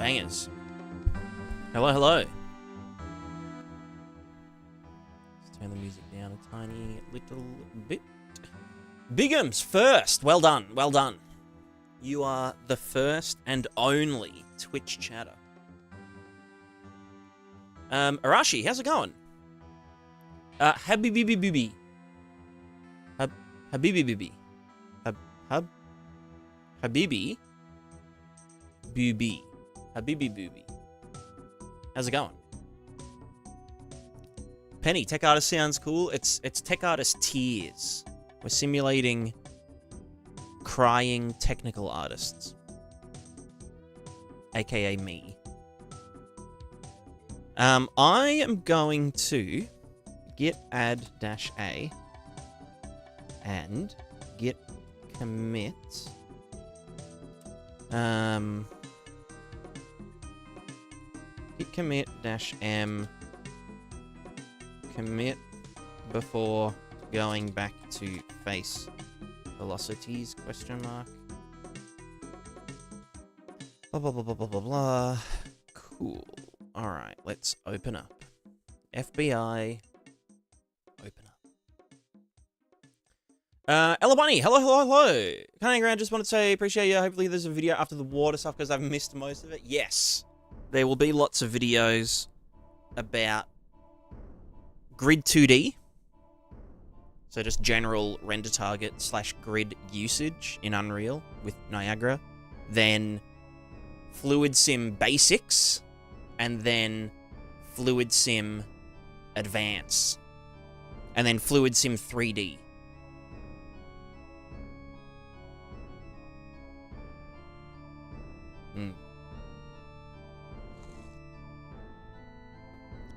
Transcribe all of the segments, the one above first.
Bangers. Hello, hello. Let's turn the music down a tiny little bit. Bigums first. Well done, well done. You are the first and only Twitch chatter. Arashi, how's it going? Habibi Bibi. Habibi Bibi. Habibi Booby. Habibi Booby. How's it going? Penny, tech artist sounds cool. It's tech artist tears. We're simulating crying technical artists. AKA me. I am going to git add-a and git commit git commit -m commit before going back to face velocities question mark blah blah blah blah blah blah blah. Cool. All right, let's open up FBI. Open up. Ella Bunny, hello, hello, hello. Cunning around, just wanted to say appreciate you. Hopefully there's a video after the water stuff because I've missed most of it. Yes, there will be lots of videos about grid 2D. So just general render target / grid usage in Unreal with Niagara. Then Fluid Sim Basics. And then Fluid Sim Advance. And then Fluid Sim 3D.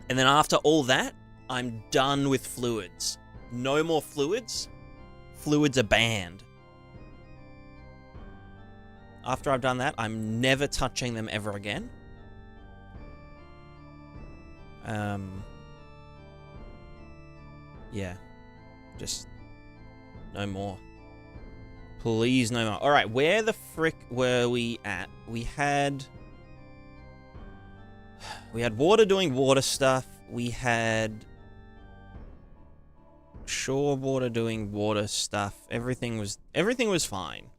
And then after all that, I'm done with fluids. No more fluids. Fluids are banned. After I've done that, I'm never touching them ever again. Yeah. Just no more. Please, no more. Alright, where the frick were we at? We had water doing water stuff. We had shore water doing water stuff. Everything was fine.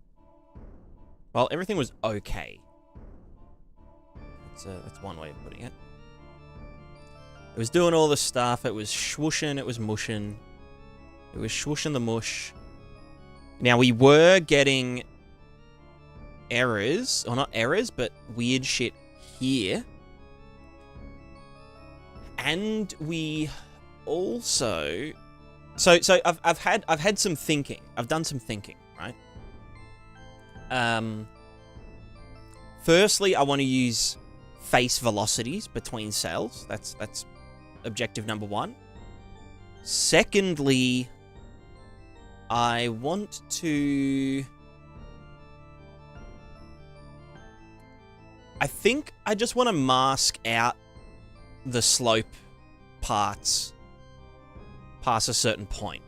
Well, everything was okay. That's one way of putting it. It was doing all the stuff. It was swooshing. It was mushing. It was swooshing the mush. Now, we were getting errors. Or not errors, but weird shit here. And we also... So I've had some thinking. I've done some thinking, right? Firstly, I want to use face velocities between cells. That's objective number one. Secondly, I want to... I think I just want to mask out the slope parts past a certain point.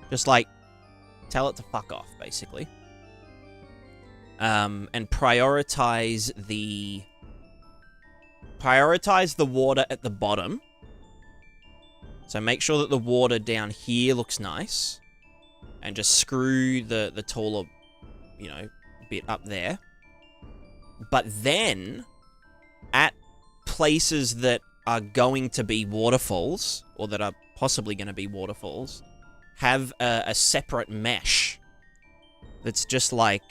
Just like, tell it to fuck off, basically. And prioritize the water at the bottom. So make sure that the water down here looks nice. And just screw the taller, bit up there. But then, at places that are going to be waterfalls, or that are possibly going to be waterfalls, have a separate mesh that's just like...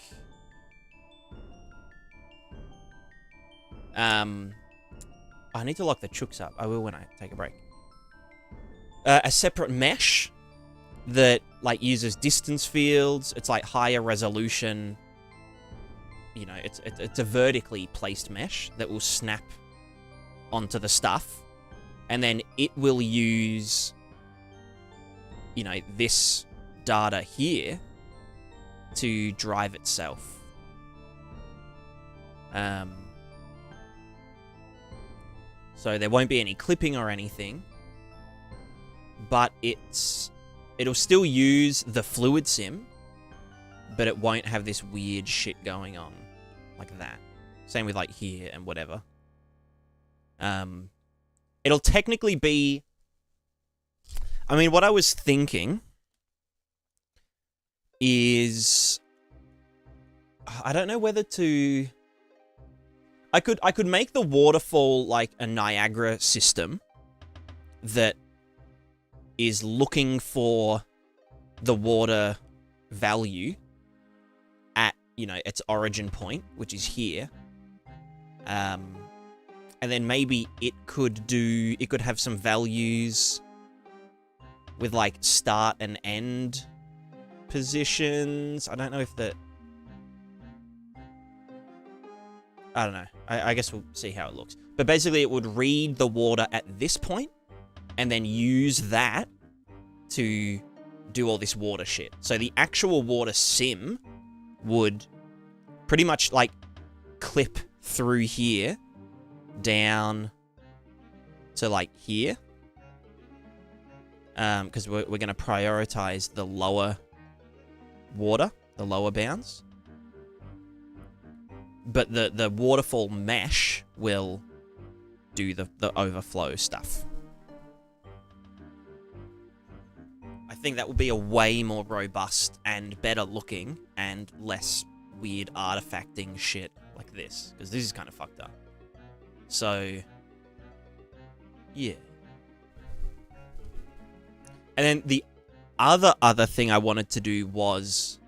I need to lock the chooks up. I will when I take a break. A separate mesh that, like, uses distance fields. It's, like, higher resolution. It's a vertically placed mesh that will snap onto the stuff. And then it will use, this data here to drive itself. So there won't be any clipping or anything. But it'll still use the fluid sim, but it won't have this weird shit going on like that. Same with like here and whatever. It'll technically be... I mean, what I was thinking is... I don't know whether to... I could make the waterfall like a Niagara system that is looking for the water value at, you know, its origin point, which is here. And then maybe it could have some values with like start and end positions. I don't know if the... I don't know. I guess we'll see how it looks. But basically, it would read the water at this point, and then use that to do all this water shit. So the actual water sim would pretty much, like, clip through here, down to, like, here. Because we're going to prioritize the lower water, the lower bounds. But the waterfall mesh will do the overflow stuff. I think that will be a way more robust and better looking and less weird artifacting shit like this. Because this is kind of fucked up. So, yeah. And then the other thing I wanted to do was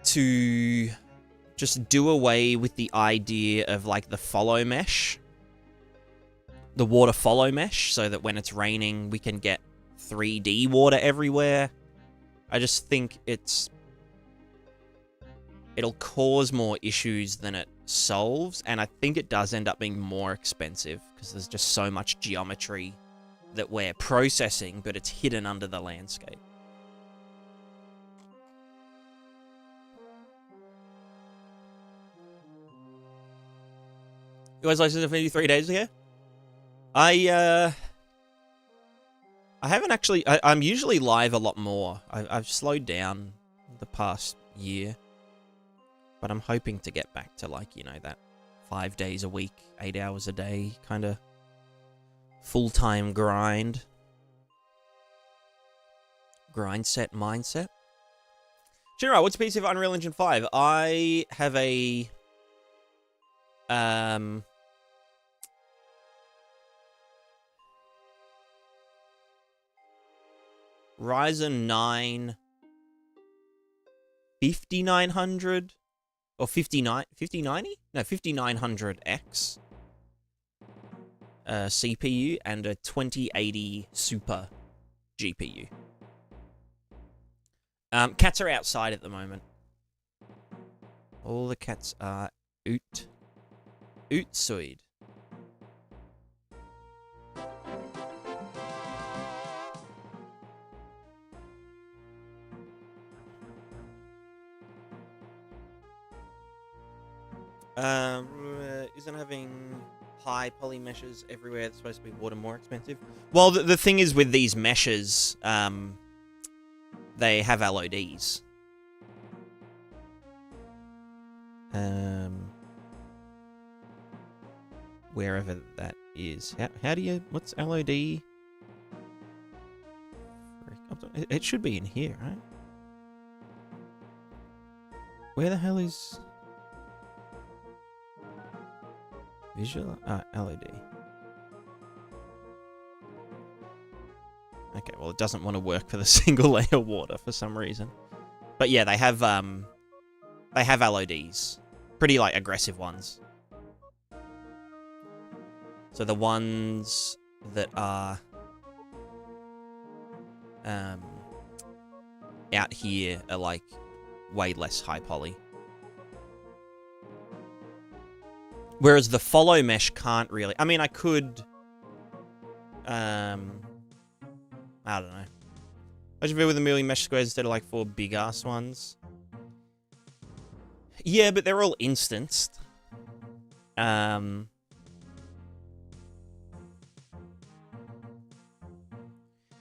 to... just do away with the idea of, like, the follow mesh. The water follow mesh, so that when it's raining, we can get 3D water everywhere. I just think it'll cause more issues than it solves, and I think it does end up being more expensive, because there's just so much geometry that we're processing, but it's hidden under the landscape. You guys licensed it maybe 3 days ago? I haven't actually... I'm usually live a lot more. I've slowed down the past year. But I'm hoping to get back to, like, you know, that 5 days a week, 8 hours a day kind of full-time grind. Grind set mindset. Shinra, what's a piece of Unreal Engine 5? I have a... Ryzen 9 5900 or 5090? No, 5900X CPU and a 2080 Super GPU. Cats are outside at the moment. All the cats are outside. Isn't having high poly meshes everywhere that's supposed to be water more expensive? Well, the thing is with these meshes, they have LODs. Wherever that is. How do you... What's LOD? It should be in here, right? Where the hell is... Visual... LOD. Okay, well, it doesn't want to work for the single layer water for some reason. But yeah, they have LODs. Pretty, like, aggressive ones. So the ones that are out here are, like, way less high poly. Whereas the follow mesh can't really... I mean, I could... I don't know. I should be with a million mesh squares instead of, like, 4 big-ass ones. Yeah, but they're all instanced.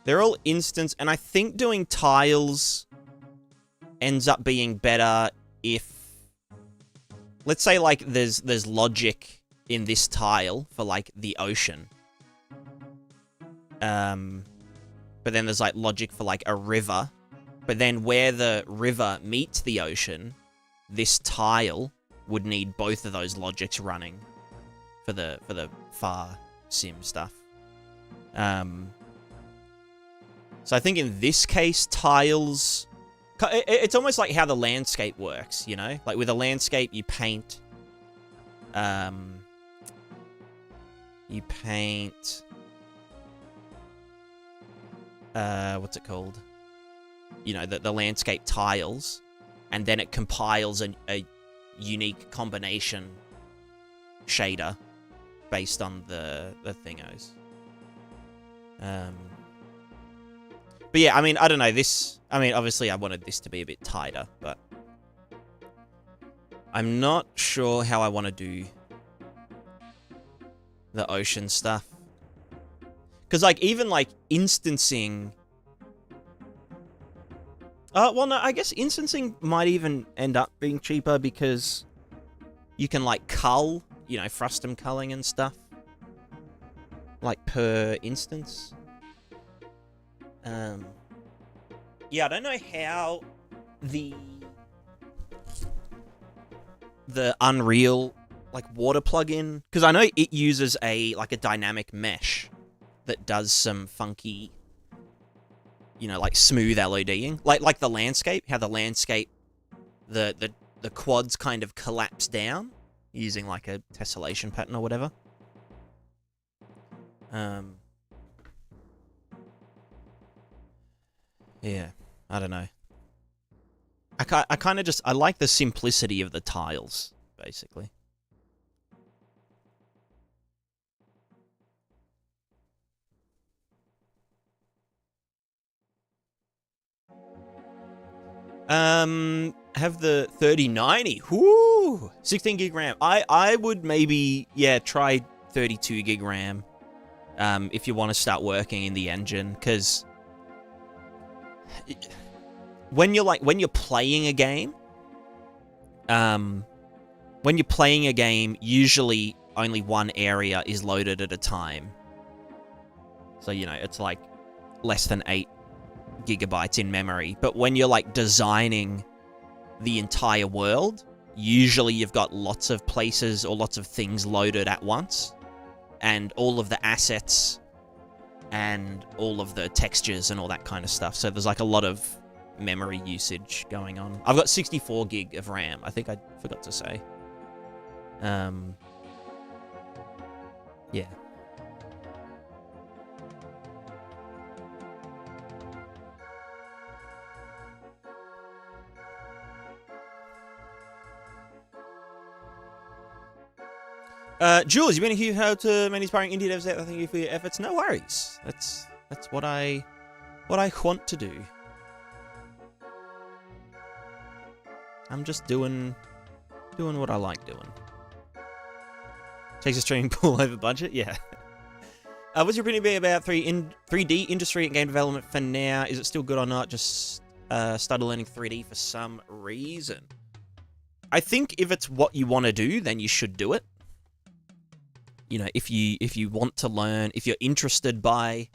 They're all instanced, and I think doing tiles ends up being better if let's say like there's logic in this tile for like the ocean. But then there's like logic for like a river. But then where the river meets the ocean, this tile would need both of those logics running for the far sim stuff. So I think in this case, tiles... It's almost like how the landscape works, you know? Like with a landscape, you paint... You paint... what's it called? You know, the landscape tiles. And then it compiles a unique combination shader based on the thingos. But yeah, I mean, I don't know, this... I mean, obviously I wanted this to be a bit tighter, but... I'm not sure how I want to do the ocean stuff. Because, like, even, like, instancing... well, no, I guess instancing might even end up being cheaper because you can, like, cull, you know, frustum culling and stuff. Like, per instance. Yeah, I don't know how the Unreal, like, water plugin... Because I know it uses like, a dynamic mesh that does some funky... You know, like, smooth LODing. Like the landscape. How the landscape... The quads kind of collapse down. Using, like, a tessellation pattern or whatever. Yeah, I don't know. I kind of just... I like the simplicity of the tiles, basically. Have the 3090. Whoo! 16 gig RAM. I would maybe, yeah, try 32 gig RAM. If you want to start working in the engine, because when you're playing a game, usually only one area is loaded at a time. So, you know, it's like less than 8 gigabytes in memory. But when you're like designing the entire world, usually you've got lots of places or lots of things loaded at once, and all of the assets and all of the textures and all that kind of stuff. So there's like a lot of memory usage going on. I've got 64 gig of RAM. I think I forgot to say. Yeah. Jules, you've been a huge help to many aspiring indie devs out there. Thank you for your efforts. No worries. That's what I want to do. I'm just doing what I like doing. Takes a streaming pool over budget, yeah. What's your opinion about 3D industry and game development for now? Is it still good or not? Just started learning 3D for some reason. I think if it's what you want to do, then you should do it. You know, if you want to learn, if you're interested by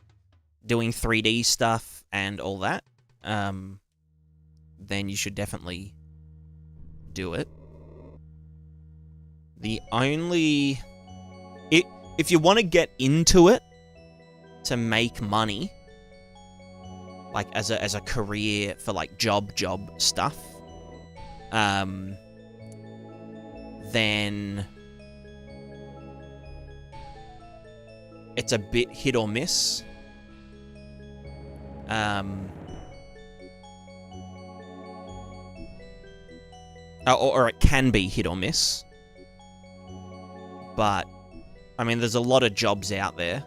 doing 3D stuff and all that, then you should definitely do it. The only... If you want to get into it to make money, like as a career for like job stuff, then it's a bit hit or miss. Or it can be hit or miss. But, I mean, there's a lot of jobs out there.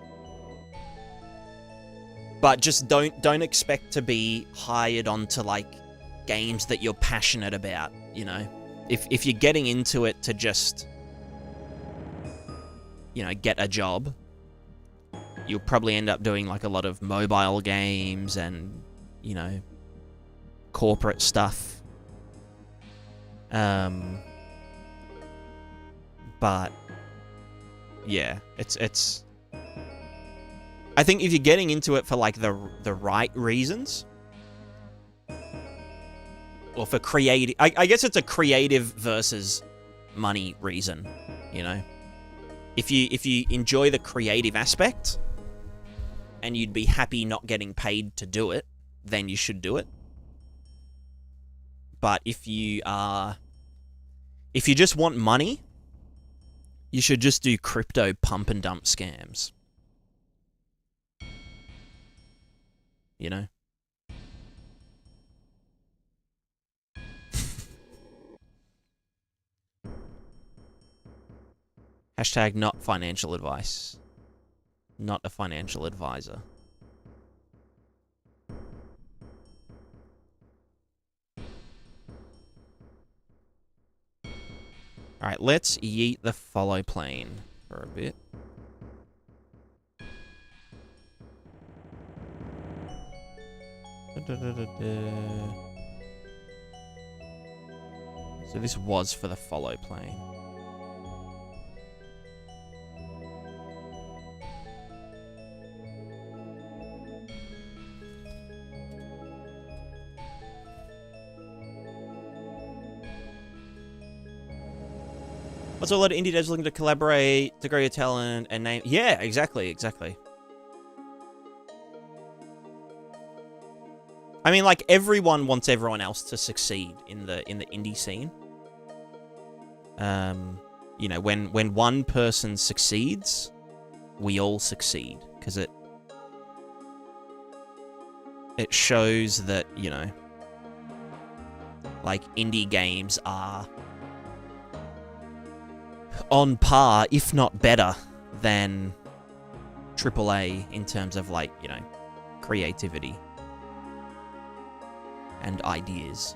But just don't expect to be hired onto, like, games that you're passionate about, you know? If you're getting into it to just, you know, get a job, you'll probably end up doing, like, a lot of mobile games and, you know, corporate stuff. But yeah, it's. I think if you're getting into it for like the right reasons, or for creative, I guess it's a creative versus money reason, you know. If you enjoy the creative aspect, and you'd be happy not getting paid to do it, then you should do it. But if you just want money, you should just do crypto pump and dump scams. You know? Hashtag not financial advice. Not a financial advisor. Alright, let's yeet the follow plane for a bit. So this was for the follow plane. What's a lot of indie devs looking to collaborate, to grow your talent, and name? Yeah, exactly. I mean, like, everyone wants everyone else to succeed in the indie scene. You know, when one person succeeds, we all succeed, because it shows that, you know, like, indie games are on par, if not better, than AAA in terms of, like, you know, creativity and ideas.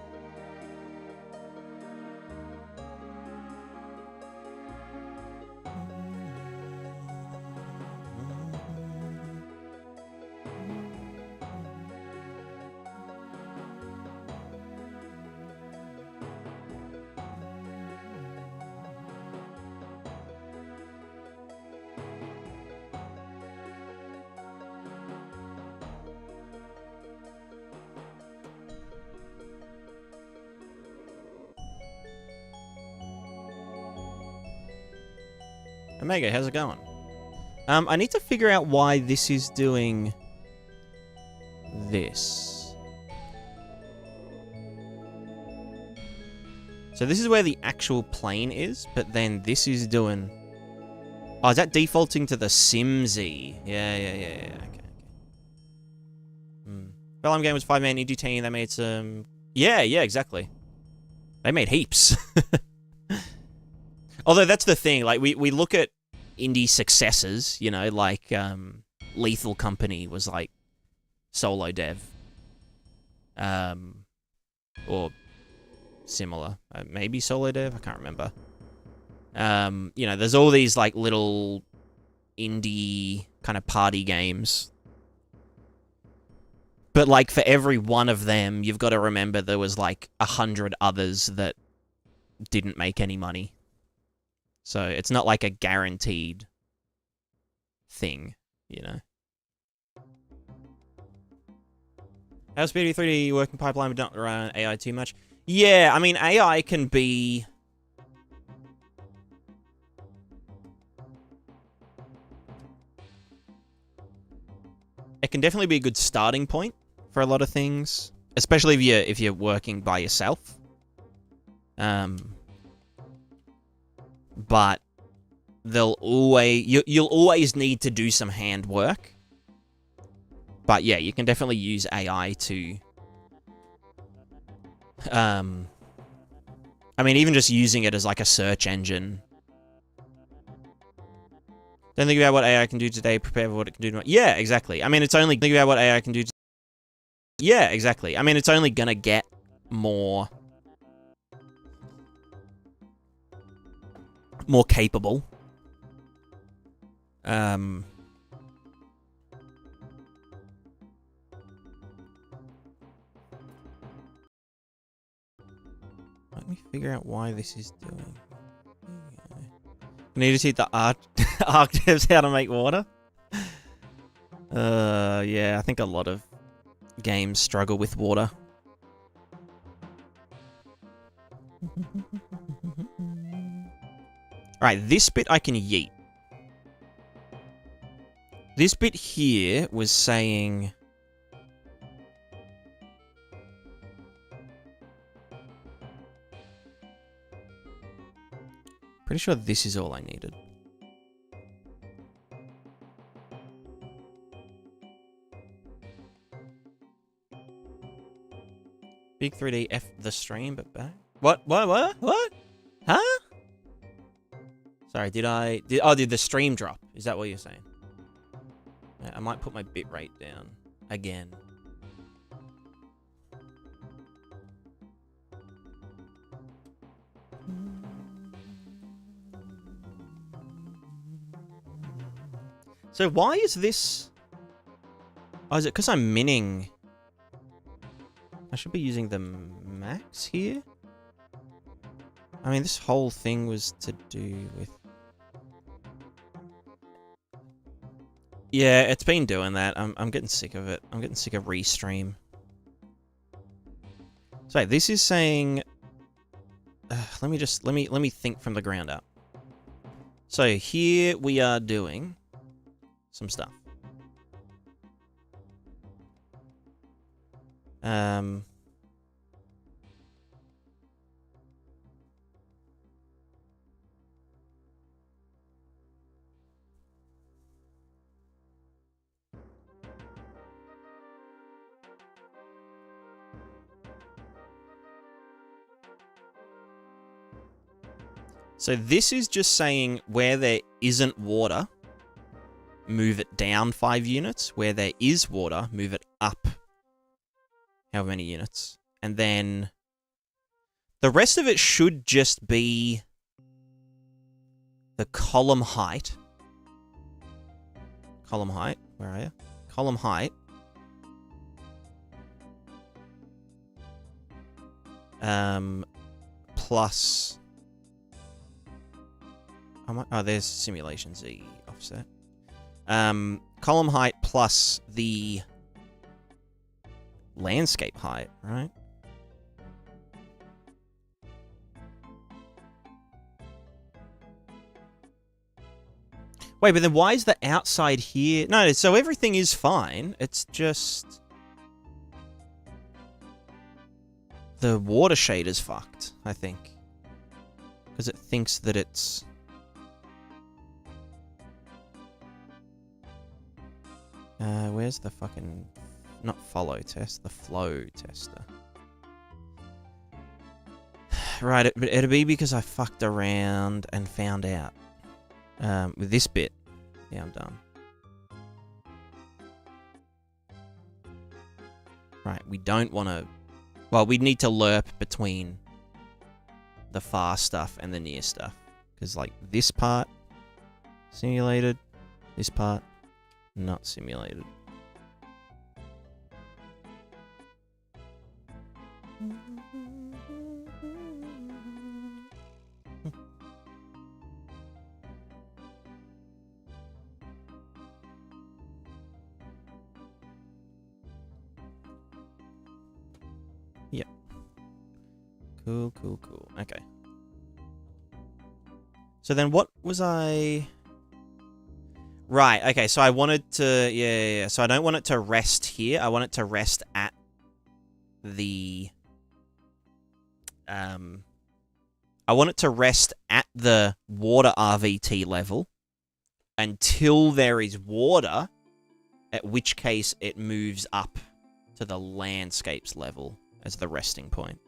Omega, how's it going? I need to figure out why this is doing this. So this is where the actual plane is, but then this is doing... Oh, is that defaulting to the Simsy? Yeah. Okay. Bellum Game was 5-man indie team. They made some... Yeah, exactly. They made heaps. Although that's the thing, like, we look at indie successes, you know, like Lethal Company was like solo dev. Or similar. Maybe solo dev, I can't remember. You know, there's all these like little indie kind of party games. But like for every one of them, you've got to remember there was like 100 others that didn't make any money. So it's not like a guaranteed thing, you know. How's Speedy 3D working pipeline but not around AI too much? Yeah, I mean, AI can be... It can definitely be a good starting point for a lot of things, especially if you're working by yourself. But you'll always need to do some handwork. But yeah, you can definitely use AI to... I mean, even just using it as like a search engine. Don't think about what AI can do today, prepare for what it can do tomorrow. Yeah, exactly. I mean, it's only... Think about what AI can do... Yeah, exactly. I mean, it's only gonna get more capable. Let me figure out why this is doing... need to teach the arc devs how to make water. Yeah, I think a lot of games struggle with water. Alright, this bit I can yeet. This bit here was saying... Pretty sure this is all I needed. Big 3D F the stream, but back. What? Huh? Sorry, did the stream drop? Is that what you're saying? Yeah, I might put my bitrate down again. So why is this... Oh, is it because I'm minning? I should be using the max here? I mean, this whole thing was to do with... Yeah, it's been doing that. I'm getting sick of it. I'm getting sick of restream. So this is saying... let me think from the ground up. So here we are doing some stuff. So this is just saying where there isn't water, move it down 5 units. Where there is water, move it up however many units. And then the rest of it should just be the column height. Column height, where are you? Column height. Plus... Oh, there's simulation Z offset. Column height plus the landscape height, right? Wait, but then why is the outside here? No, so everything is fine. It's just... the water shade is fucked, I think. Because it thinks that it's... where's the fucking... not follow test, the flow tester. Right, it'll be because I fucked around and found out. With this bit. Yeah, I'm done. Right, we don't want to... Well, we need to lerp between the far stuff and the near stuff. Because, like, this part, simulated. This part, not simulated. Yep. Cool, cool, cool. Okay. So then what was I... Right, okay, so I wanted to... Yeah. So I don't want it to rest here. I want it to rest at the... I want it to rest at the water RVT level until there is water, at which case it moves up to the landscapes level as the resting point.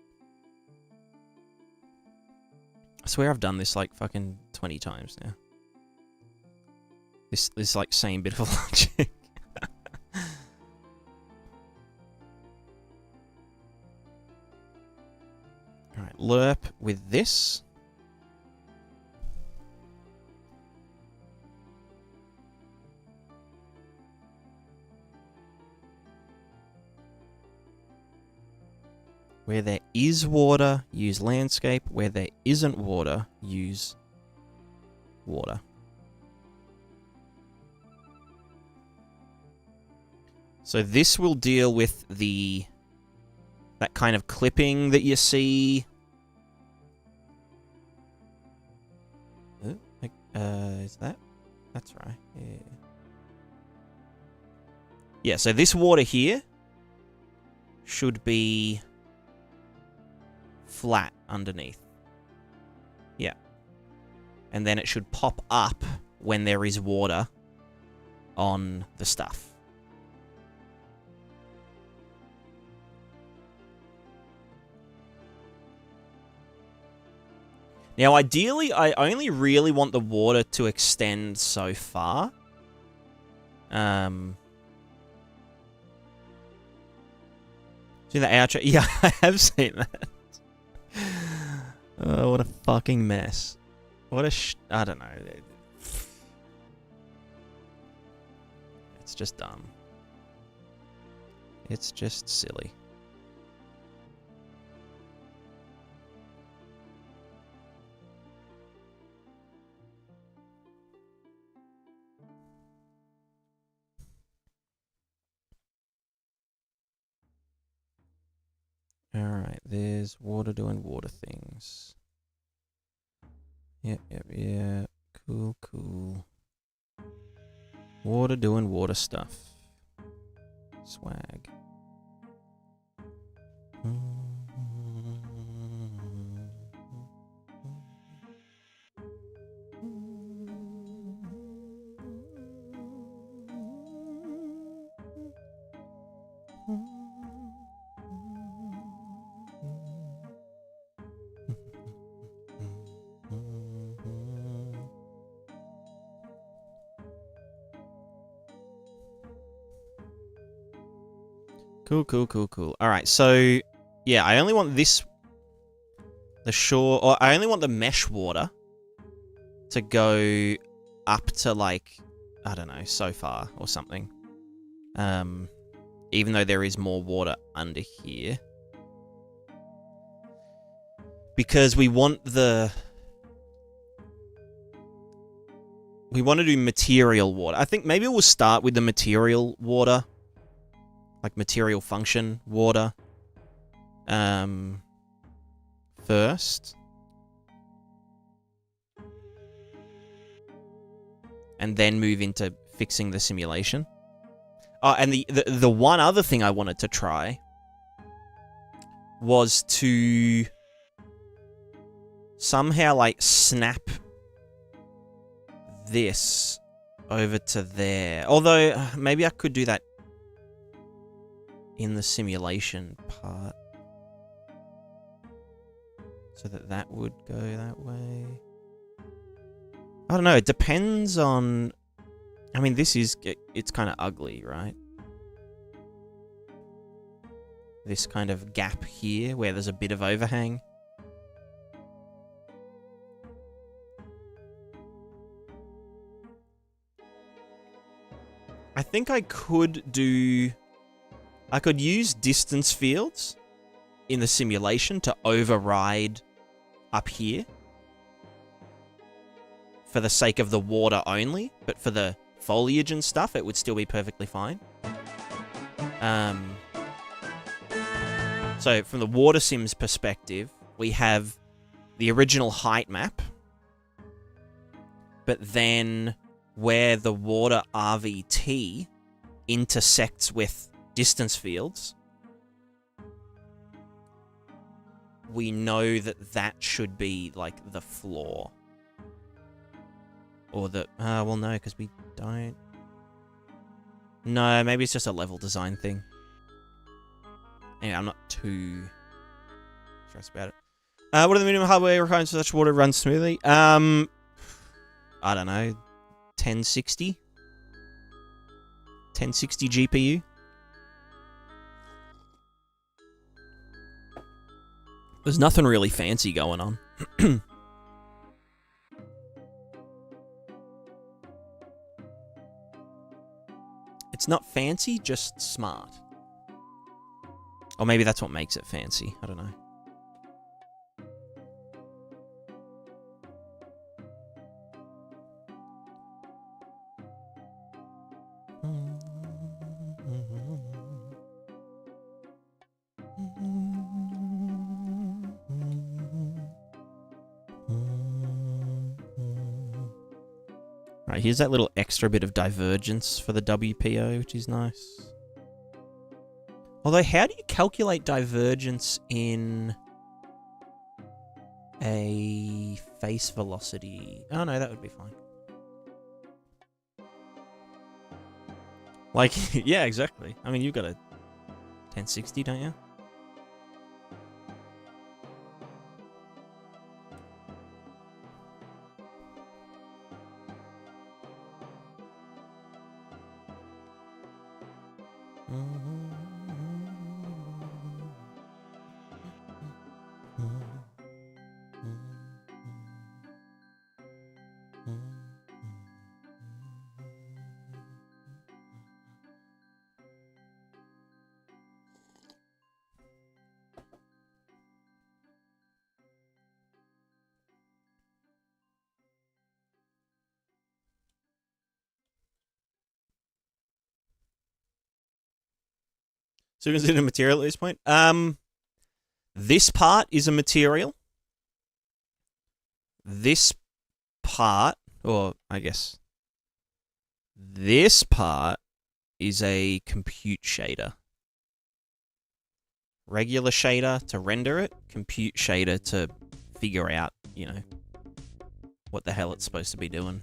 I swear I've done this like fucking 20 times now. This like same bit of logic. Alright, lerp with this. Where there is water, use landscape. Where there isn't water, use water. So this will deal with that kind of clipping that you see. Is that? That's right. Yeah. Yeah, so this water here should be flat underneath. Yeah. And then it should pop up when there is water on the stuff. Now, ideally, I only really want the water to extend so far. See the outro? Yeah, I have seen that. Oh, what a fucking mess. What a I don't know. It's just dumb. It's just silly. Alright, there's water doing water things. Yep. Cool. Water doing water stuff. Swag. Cool. Alright, so, yeah, I only want this, I only want the mesh water to go up to, like, I don't know, so far or something. Even though there is more water under here. Because we want to do material water. I think maybe we'll start with the material water. Like material function water. First. And then move into fixing the simulation. Oh, and the one other thing I wanted to try was to somehow, like, snap this over to there. Although, maybe I could do that in the simulation part. So that would go that way. I don't know, it depends on... I mean, it's kind of ugly, right? This kind of gap here, where there's a bit of overhang. I think I could use distance fields in the simulation to override up here. For the sake of the water only, but for the foliage and stuff, it would still be perfectly fine. So, from the water sims perspective, we have the original height map, but then where the water RVT intersects with distance fields, we know that should be, like, the floor. Or the... well, no, because we don't... No, maybe it's just a level design thing. Anyway, I'm not too stressed about it. What are the minimum hardware requirements for such water to run smoothly? I don't know. 1060? 1060 GPU? There's nothing really fancy going on. It's not fancy, just smart. Or maybe that's what makes it fancy. I don't know. Right, here's that little extra bit of divergence for the WPO, which is nice. Although, how do you calculate divergence in a face velocity? Oh no, that would be fine. Like, yeah, exactly. I mean, you've got a 1060, don't you? So is it a material at this point? This part is a material. This part, or I guess this part is a compute shader. Regular shader to render it, compute shader to figure out, you know, what the hell it's supposed to be doing.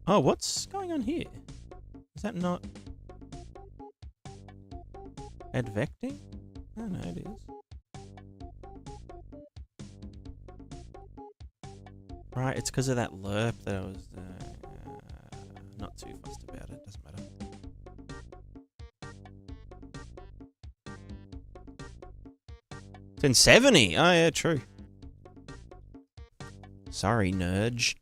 Oh, what's going on here? Is that not advecting? Oh, no, it is. Right, it's because of that lerp that I was not too fussed about it. Doesn't matter. It's in 70. Oh, yeah, true. Sorry, nerd.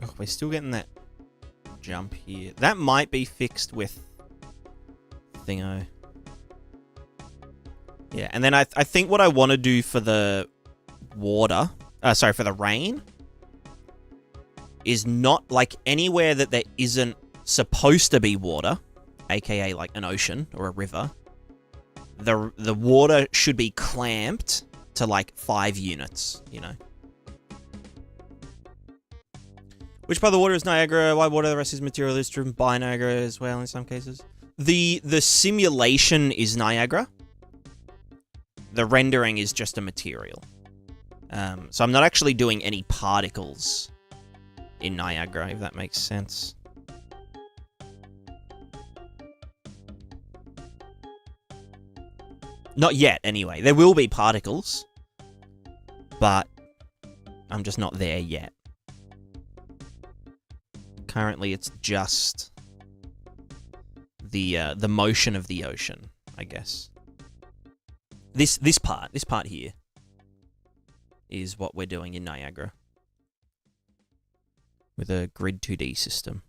Oh, we're still getting that jump here. That might be fixed with Thingo. Yeah, and then I think what I want to do for the water, for the rain, is not like anywhere that there isn't supposed to be water, aka like an ocean or a river. The water should be clamped to like 5 units, you know. Which part of the water is Niagara? Why water? The rest is material is driven by Niagara as well in some cases. The simulation is Niagara. The rendering is just a material. So I'm not actually doing any particles in Niagara, if that makes sense. Not yet, anyway. There will be particles, but I'm just not there yet. Currently, it's just the motion of the ocean, I guess. This part here is what we're doing in Niagara with a grid 2D system.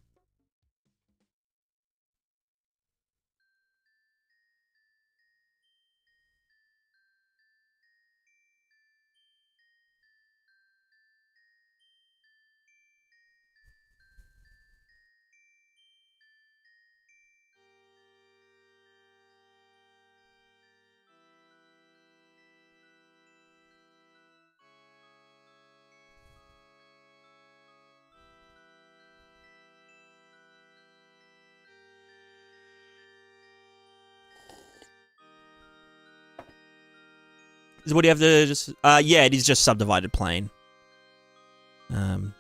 So what do you have to just... yeah, it is just subdivided plane.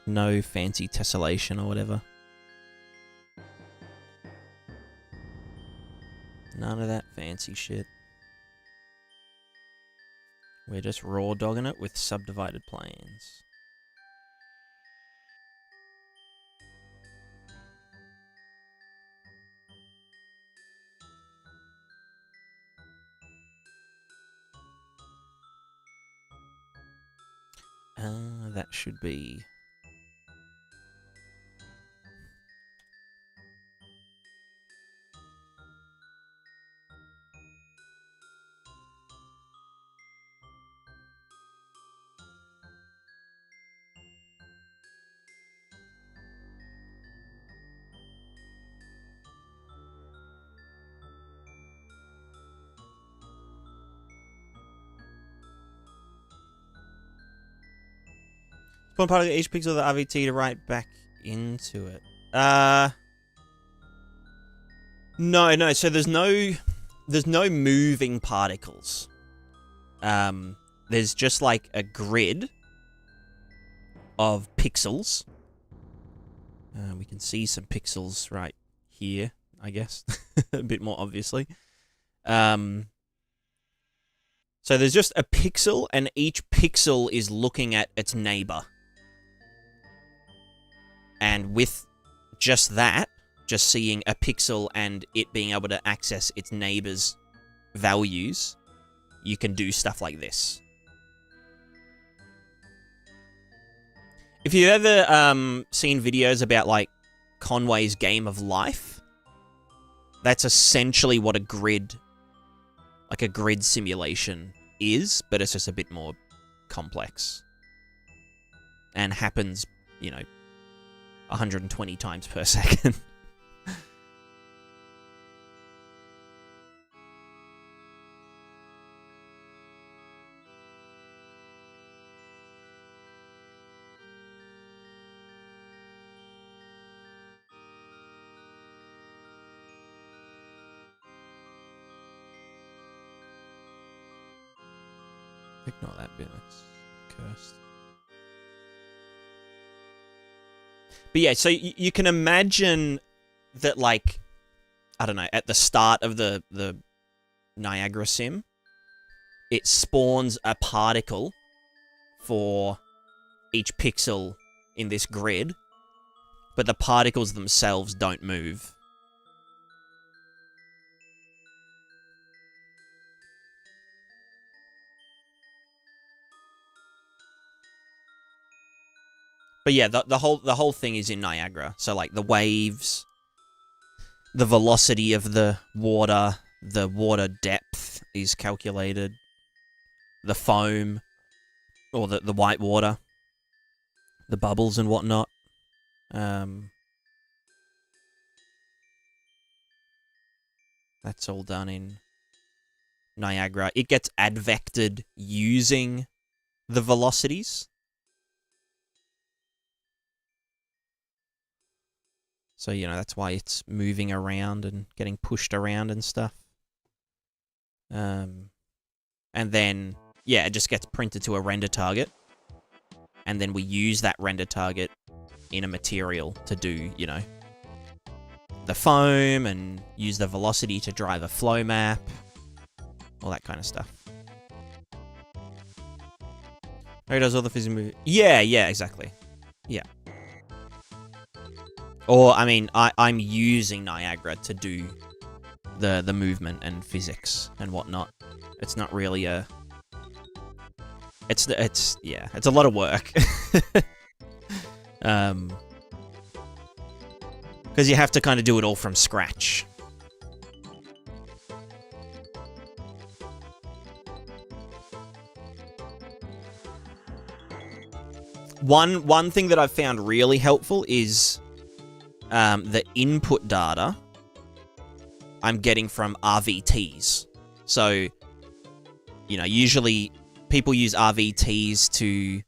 No fancy tessellation or whatever. None of that fancy shit. We're just raw dogging it with subdivided planes. That should be... Spawn part of each pixel of the RVT to write back into it. No. So there's no moving particles. There's just like a grid of pixels. We can see some pixels right here, I guess, a bit more obviously. So there's just a pixel, and each pixel is looking at its neighbor. And with just that, just seeing a pixel and it being able to access its neighbor's values, you can do stuff like this. If you've ever seen videos about, like, Conway's Game of Life, that's essentially what a grid simulation is, but it's just a bit more complex. And happens, 120 times per second. Ignore that bit, that's cursed. But yeah, so you can imagine that, like, I don't know, at the start of the Niagara sim, it spawns a particle for each pixel in this grid, but the particles themselves don't move. But yeah, the whole thing is in Niagara. So, like, the waves, the velocity of the water depth is calculated, the foam, or the white water, the bubbles and whatnot. That's all done in Niagara. It gets advected using the velocities. So, that's why it's moving around and getting pushed around and stuff. And then, yeah, it just gets printed to a render target. And then we use that render target in a material to do, the foam and use the velocity to drive a flow map. All that kind of stuff. Who does all the physics movie? Yeah, exactly. Yeah. Or, I mean, I'm using Niagara to do the movement and physics and whatnot. It's not really a... It's a lot of work. Because you have to kind of do it all from scratch. One thing that I've found really helpful is... the input data I'm getting from RVTs. So, usually people use RVTs to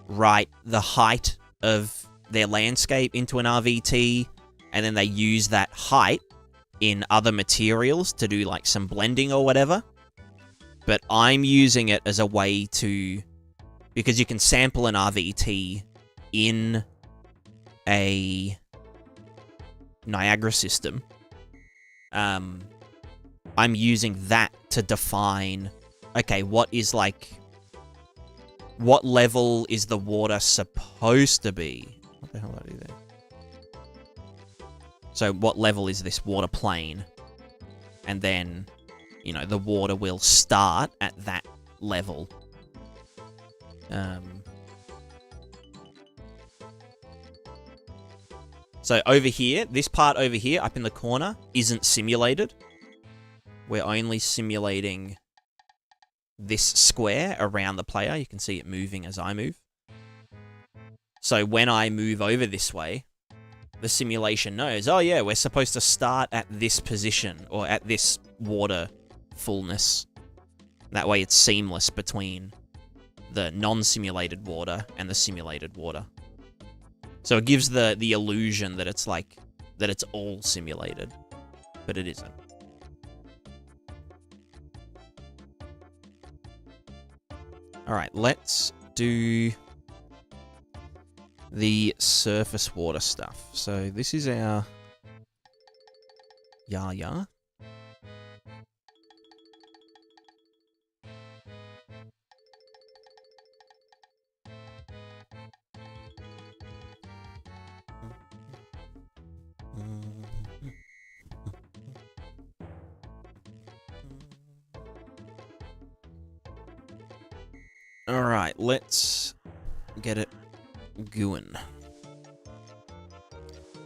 write the height of their landscape into an RVT, and then they use that height in other materials to do, like, some blending or whatever. But I'm using it as a way to... Because you can sample an RVT in a... Niagara system. I'm using that to define okay, what level is the water supposed to be? What the hell did I do there? So what level is this water plane? And then, you know, the water will start at that level. So over here, this part over here, up in the corner, isn't simulated. We're only simulating this square around the player. You can see it moving as I move. So when I move over this way, the simulation knows, oh yeah, we're supposed to start at this position, or at this water fullness. That way it's seamless between the non-simulated water and the simulated water. So it gives the illusion that it's like, that it's all simulated, but it isn't. All right, let's do the surface water stuff. So this is our Yaya. All right, let's get it going.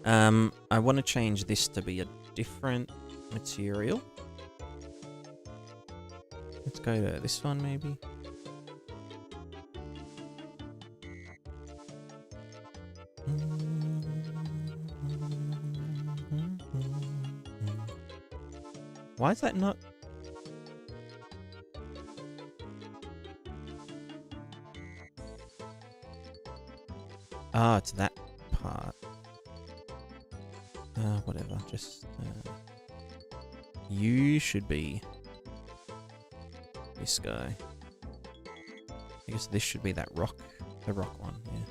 I want to change this to be a different material. Let's go to this one, maybe. Why is that not... Ah, it's that part. Whatever, just... you should be... this guy. I guess this should be that rock. The rock one, yeah.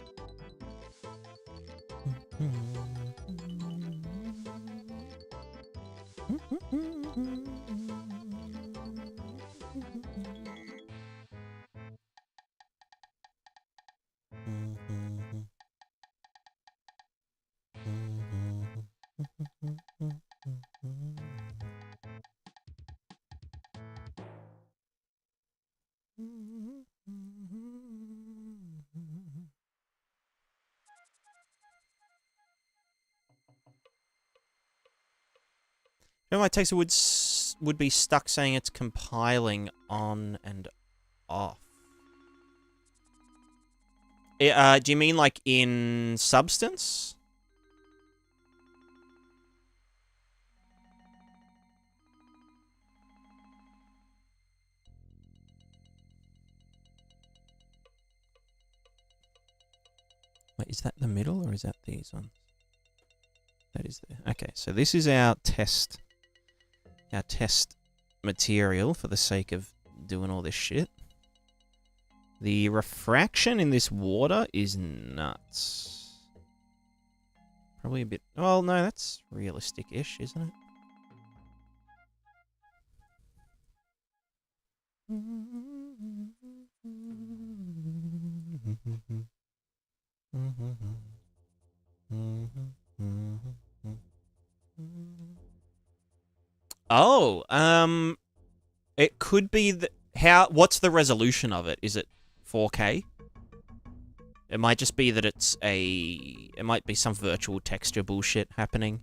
You know, my text would be stuck saying it's compiling on and off. Do you mean like in Substance? Wait, is that the middle or is that these ones? That is there. Okay, so this is our test material for the sake of doing all this shit. The refraction in this water is nuts. Probably a bit... well, no, that's realistic-ish, isn't it? Oh, it could be the... what's the resolution of it? Is it 4K? It might just be that it's it might be some virtual texture bullshit happening.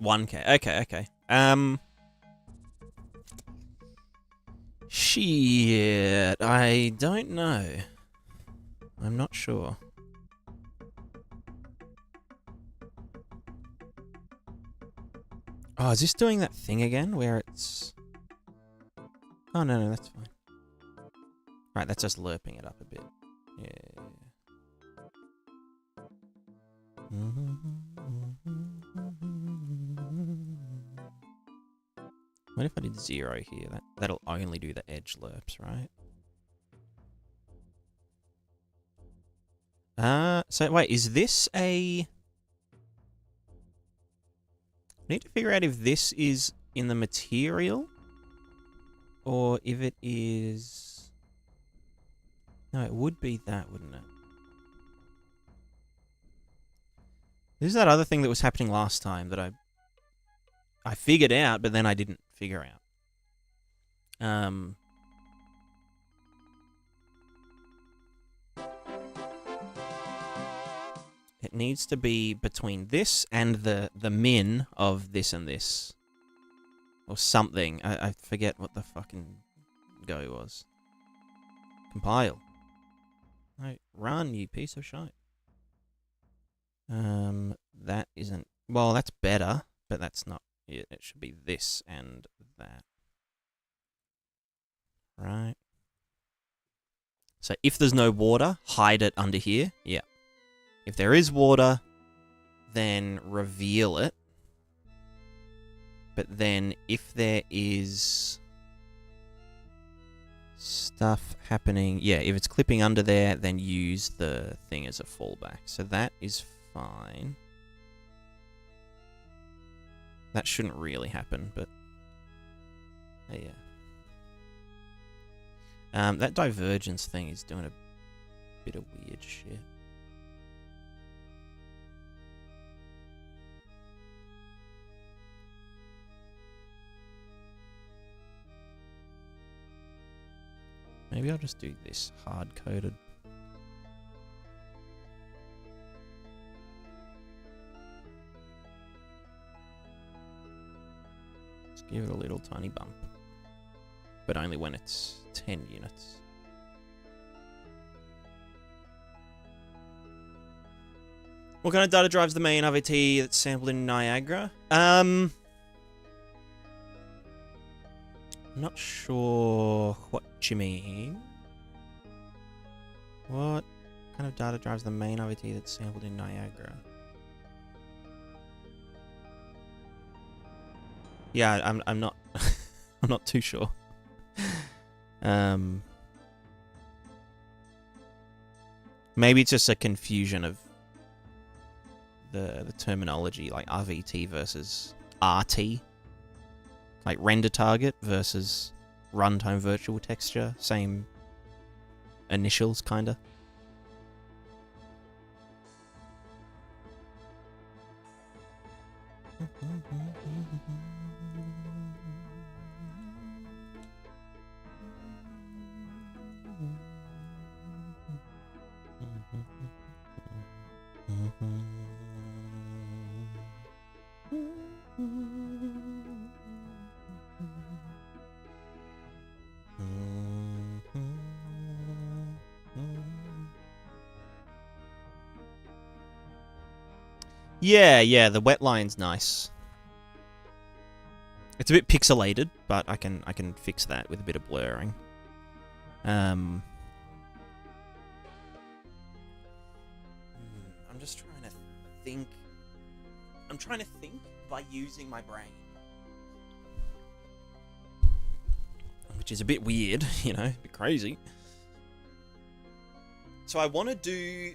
$1K. Okay. Shit. I don't know. I'm not sure. Oh, is this doing that thing again where it's... oh, no, that's fine. Right, that's just lerping it up a bit. Yeah. What if I did 0 here? That'll only do the edge lerps, right? So wait, is this a... I need to figure out if this is in the material or if it is... No, it would be that, wouldn't it? This is that other thing that was happening last time that I figured out, but then I didn't figure out. It needs to be between this and the min of this and this. Or something. I forget what the fucking go was. Compile. No, run, you piece of shite. That isn't... Well, that's better, but that's not it. It should be this and that. Right. So if there's no water, hide it under here. Yeah. If there is water, then reveal it. But then if there is stuff happening... Yeah, if it's clipping under there, then use the thing as a fallback. So that is fine. That shouldn't really happen, but... Yeah. That divergence thing is doing a bit of weird shit. Maybe I'll just do this hard-coded. Let's give it a little tiny bump. But only when it's 10 units. What kind of data drives the main RVT that's sampled in Niagara? Not sure what you mean. What kind of data drives the main RVT that's sampled in Niagara? Yeah, I'm not I'm not too sure. Maybe it's just a confusion of the terminology, like RVT versus RT. Like render target versus runtime virtual texture. Same initials, kinda. Yeah, the wet line's nice. It's a bit pixelated, but I can fix that with a bit of blurring. I'm just trying to think. I'm trying to think by using my brain. Which is a bit weird, you know, a bit crazy. So I want to do...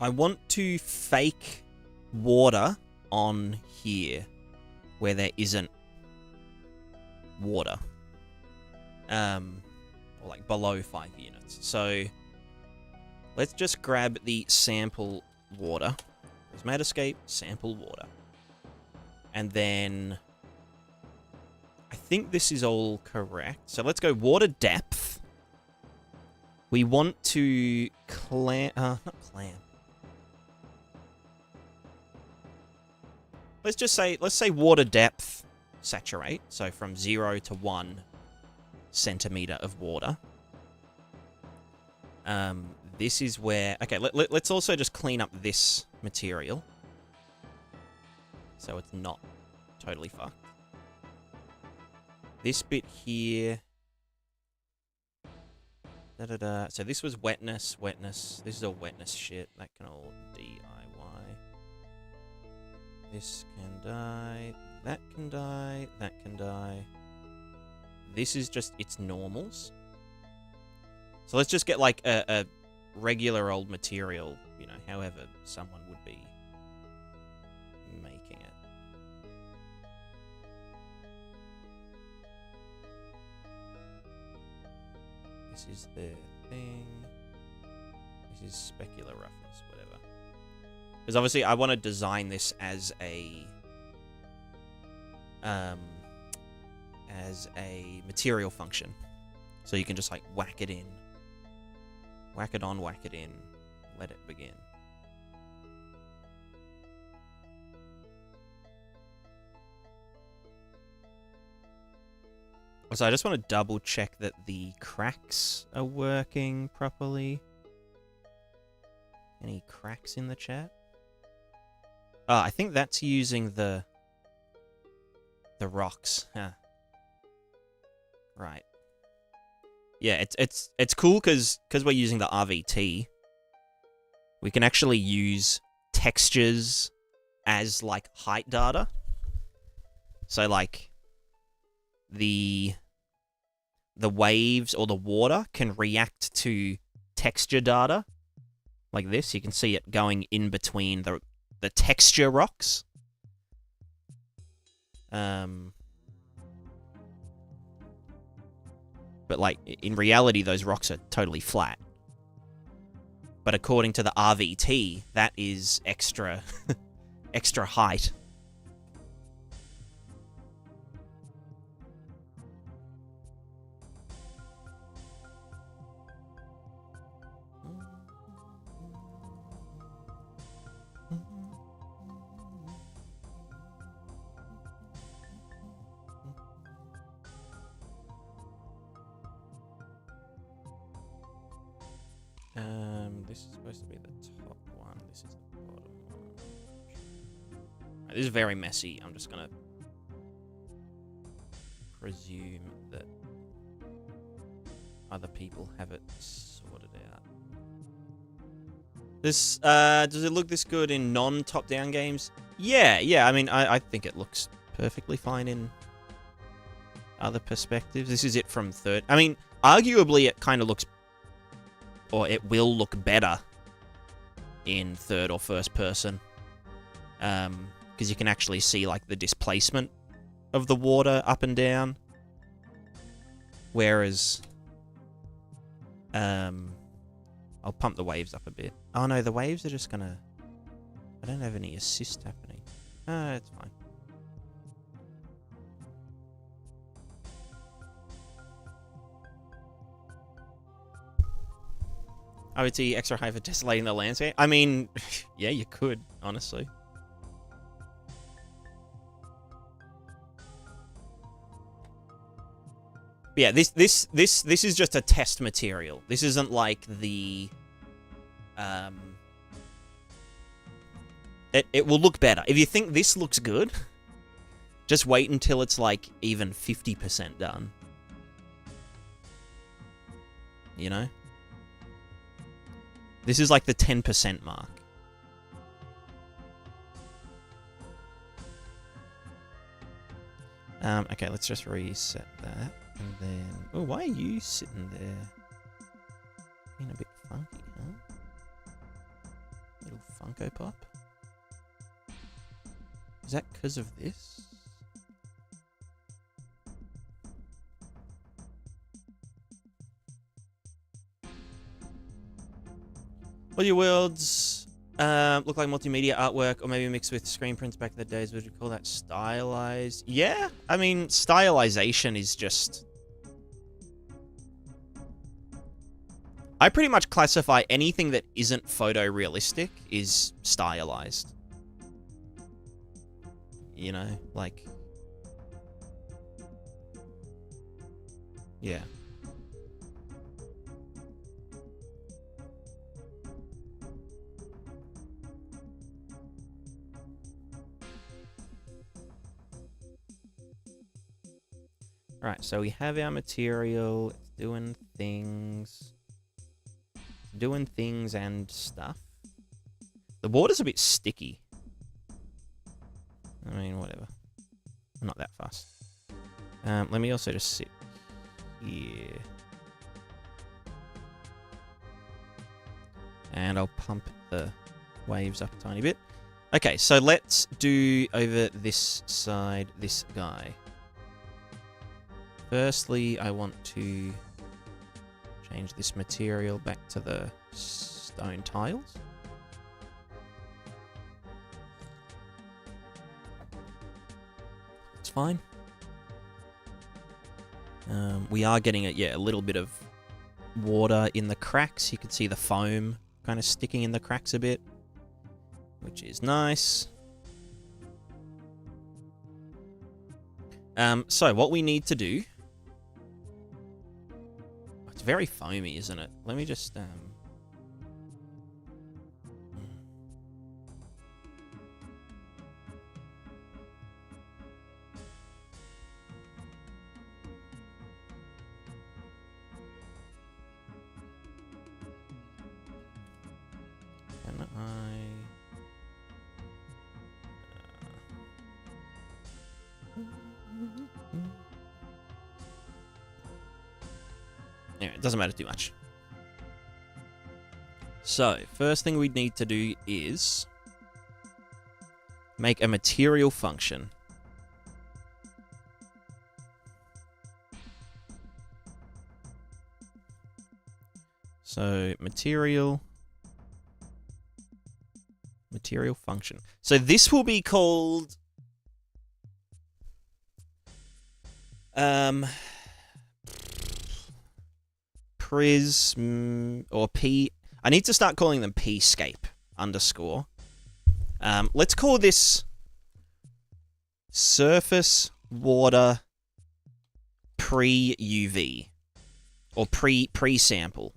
I want to fake water on here where there isn't water. Or like below 5 units. So let's just grab the sample water. There's mat escape, sample water. And then I think this is all correct. So let's go water depth. We want to not clamp. Let's say water depth saturate. So from 0 to 1 centimeter of water. This is where... Okay, let's also just clean up this material. So it's not totally fucked. This bit here... So this was wetness. This is all wetness shit. That can all DIY. This can die. That can die. That can die. This is just its normals. So let's just get like a regular old material, you know, however someone would be making it. This is the thing. This is specular roughness, whatever. Because obviously I want to design this as a material function. So you can just like whack it in. Whack it on, whack it in. Let it begin. So I just want to double check that the cracks are working properly. Any cracks in the chat? Oh, I think that's using the rocks. Huh. Right. Yeah, it's cool because we're using the RVT. We can actually use textures as like height data. So like the waves or the water can react to texture data like this. You can see it going in between the texture rocks. But like in reality, those rocks are totally flat. But according to the RVT, that is extra extra height. This is supposed to be the top one. This is the bottom one. Right, this is very messy. I'm just gonna presume that other people have it sorted out. This does it look this good in non-top-down games? Yeah. I mean, I think it looks perfectly fine in other perspectives. This is it from third. I mean, arguably, it kind of looks, or it will look better in third or first person. Because you can actually see, like, the displacement of the water up and down. Whereas, I'll pump the waves up a bit. Oh no, the waves are just gonna... I don't have any assist happening. It's fine. I would see extra high for tessellating the landscape. I mean, yeah, you could, honestly. But yeah, this is just a test material. This isn't like the it will look better. If you think this looks good, just wait until it's like even 50% done. You know? This is like the 10% mark. Okay, let's just reset that. And then... Oh, why are you sitting there? Being a bit funky, huh? Little Funko Pop. Is that because of this? All your worlds look like multimedia artwork, or maybe mixed with screen prints back in the days. Would you call that stylized? Yeah, I mean, stylization is just... I pretty much classify anything that isn't photorealistic is stylized. You know, like... Yeah. Alright, so we have our material, it's doing things. doing things and stuff. The water's a bit sticky. I mean, whatever. I'm not that fast. Let me also just sit here. And I'll pump the waves up a tiny bit. Okay, so let's do over this side, this guy. Firstly, I want to change this material back to the stone tiles. It's fine. We are getting a little bit of water in the cracks. You can see the foam kind of sticking in the cracks a bit, which is nice. So what we need to do... It's very foamy, isn't it? Let me just... Anyway, it doesn't matter too much. So, first thing we need to do is make a material function. So, material function. So this will be called prism or P. I need to start calling them Pscape underscore. Let's call this surface water pre-UV or pre-sample.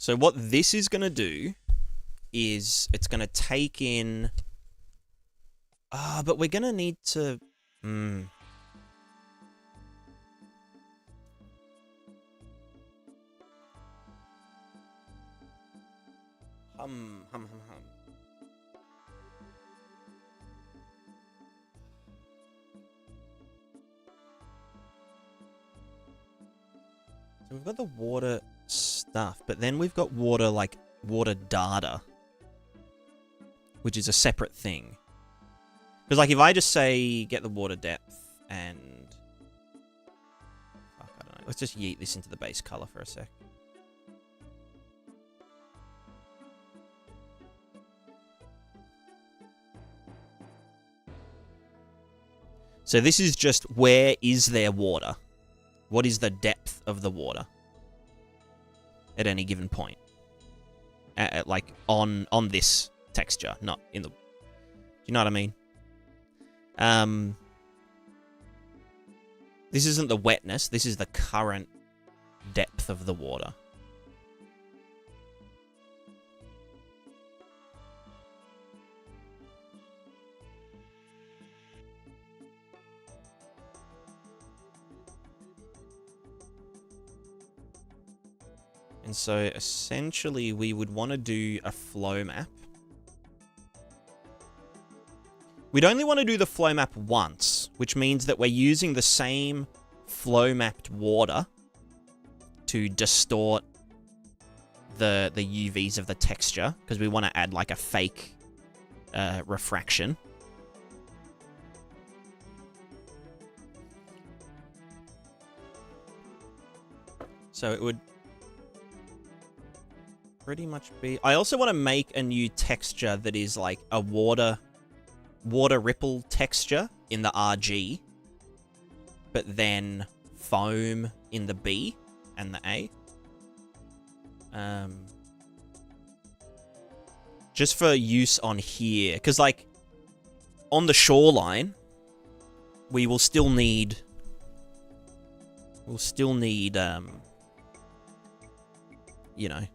So what this is going to do is it's going to take in... but we're going to need to... So we've got the water stuff, but then we've got water, like, water data, which is a separate thing. Because, like, if I just say, get the water depth, and... Fuck, I don't know. Let's just yeet this into the base color for a sec. So this is just, where is there water? What is the depth of the water at any given point? Like, on this texture, not in the... Do you know what I mean? This isn't the wetness, this is the current depth of the water. And so, essentially, we would want to do a flow map. We'd only want to do the flow map once, which means that we're using the same flow mapped water to distort the UVs of the texture, because we want to add, like, a fake refraction. So it would... pretty much be... I also want to make a new texture that is like a water ripple texture in the RG, but then foam in the B and the A. Just for use on here, because, like, on the shoreline, we will still need... you know...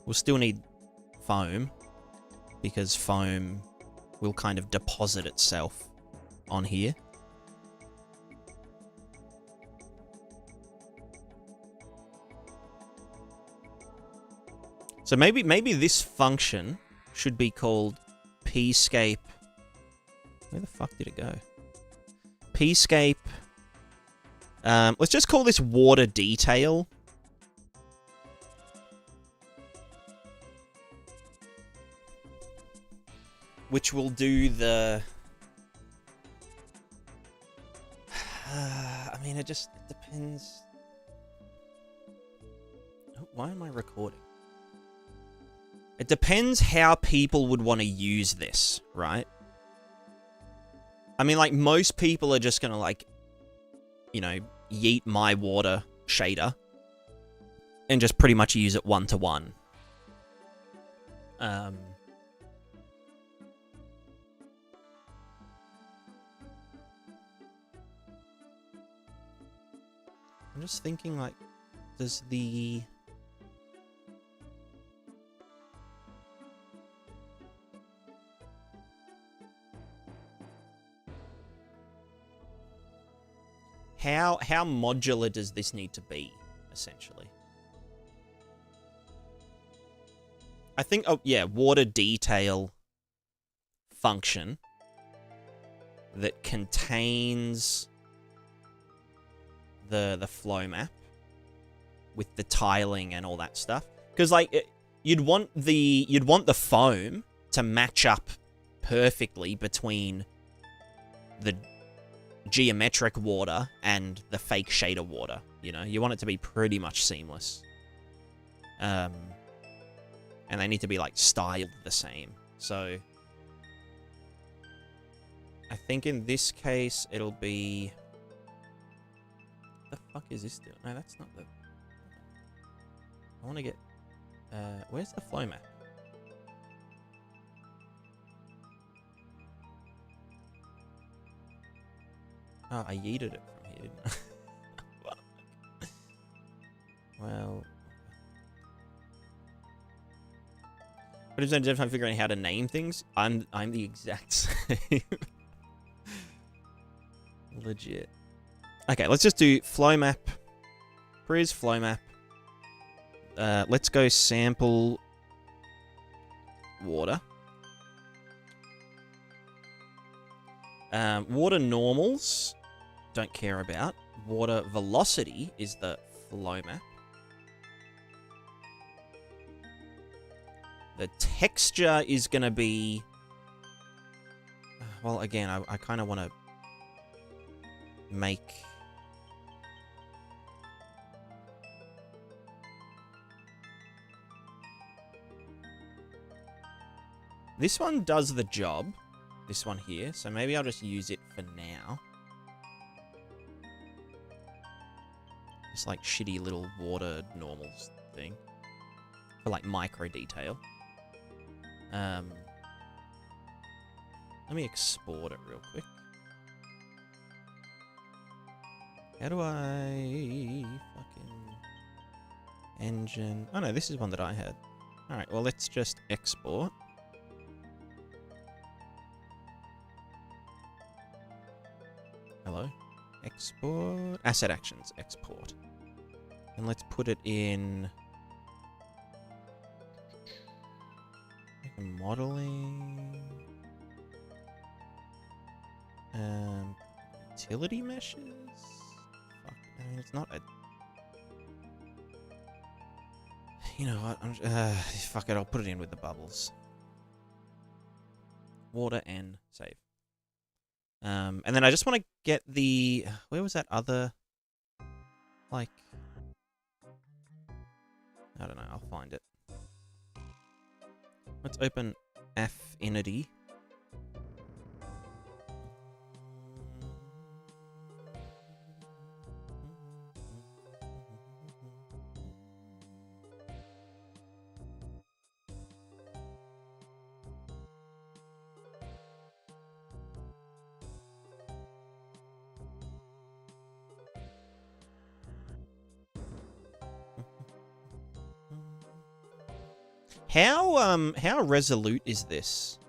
We'll still need foam, because foam will kind of deposit itself on here. So maybe this function should be called pscape. Where the fuck did it go? Pscape. Let's just call this water detail. Which will do the... I mean, it depends. Oh, why am I recording? It depends how people would want to use this, right? I mean, like, most people are just gonna, like, you know, yeet my water shader and just pretty much use it one-to-one. I'm just thinking, like, does the... How modular does this need to be, essentially? I think, oh, yeah, water detail function that contains the flow map with the tiling and all that stuff. Because, like, you'd want the foam to match up perfectly between the geometric water and the fake shader water, you know? You want it to be pretty much seamless. And they need to be, like, styled the same. So I think in this case, it'll be... What the fuck is this doing? No, that's not the... I want to get... where's the flow map? Oh, I yeeted it from here, didn't I? Well... But it's definitely figuring out how to name things. I'm the exact same. Legit. Okay, let's just do flow map. Priz flow map. Let's go sample water. Water normals, don't care about. Water velocity is the flow map. The texture is going to be... Well, again, I kind of want to make... This one does the job. This one here. So maybe I'll just use it for now. It's like shitty little water normals thing. For like micro detail. Let me export it real quick. How do I fucking engine? Oh no, this is one that I had. Alright, well let's just export. Hello? Export. Asset actions. Export. And let's put it in... modeling. Utility meshes? Fuck, I mean, it's not a... You know what? Fuck it, I'll put it in with the bubbles. Water and save. And then I just want to get the... Where was that other... Like... I don't know, I'll find it. Let's open Affinity. How resolute is this?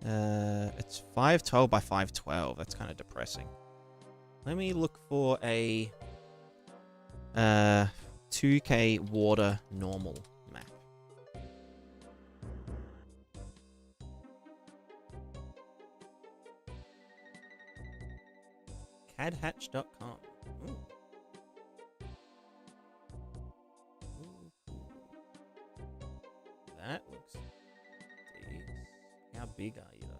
It's 512 by 512. That's kind of depressing. Let me look for a 2K water normal map. Cadhatch.com. Ooh. That looks decent. How big are you though?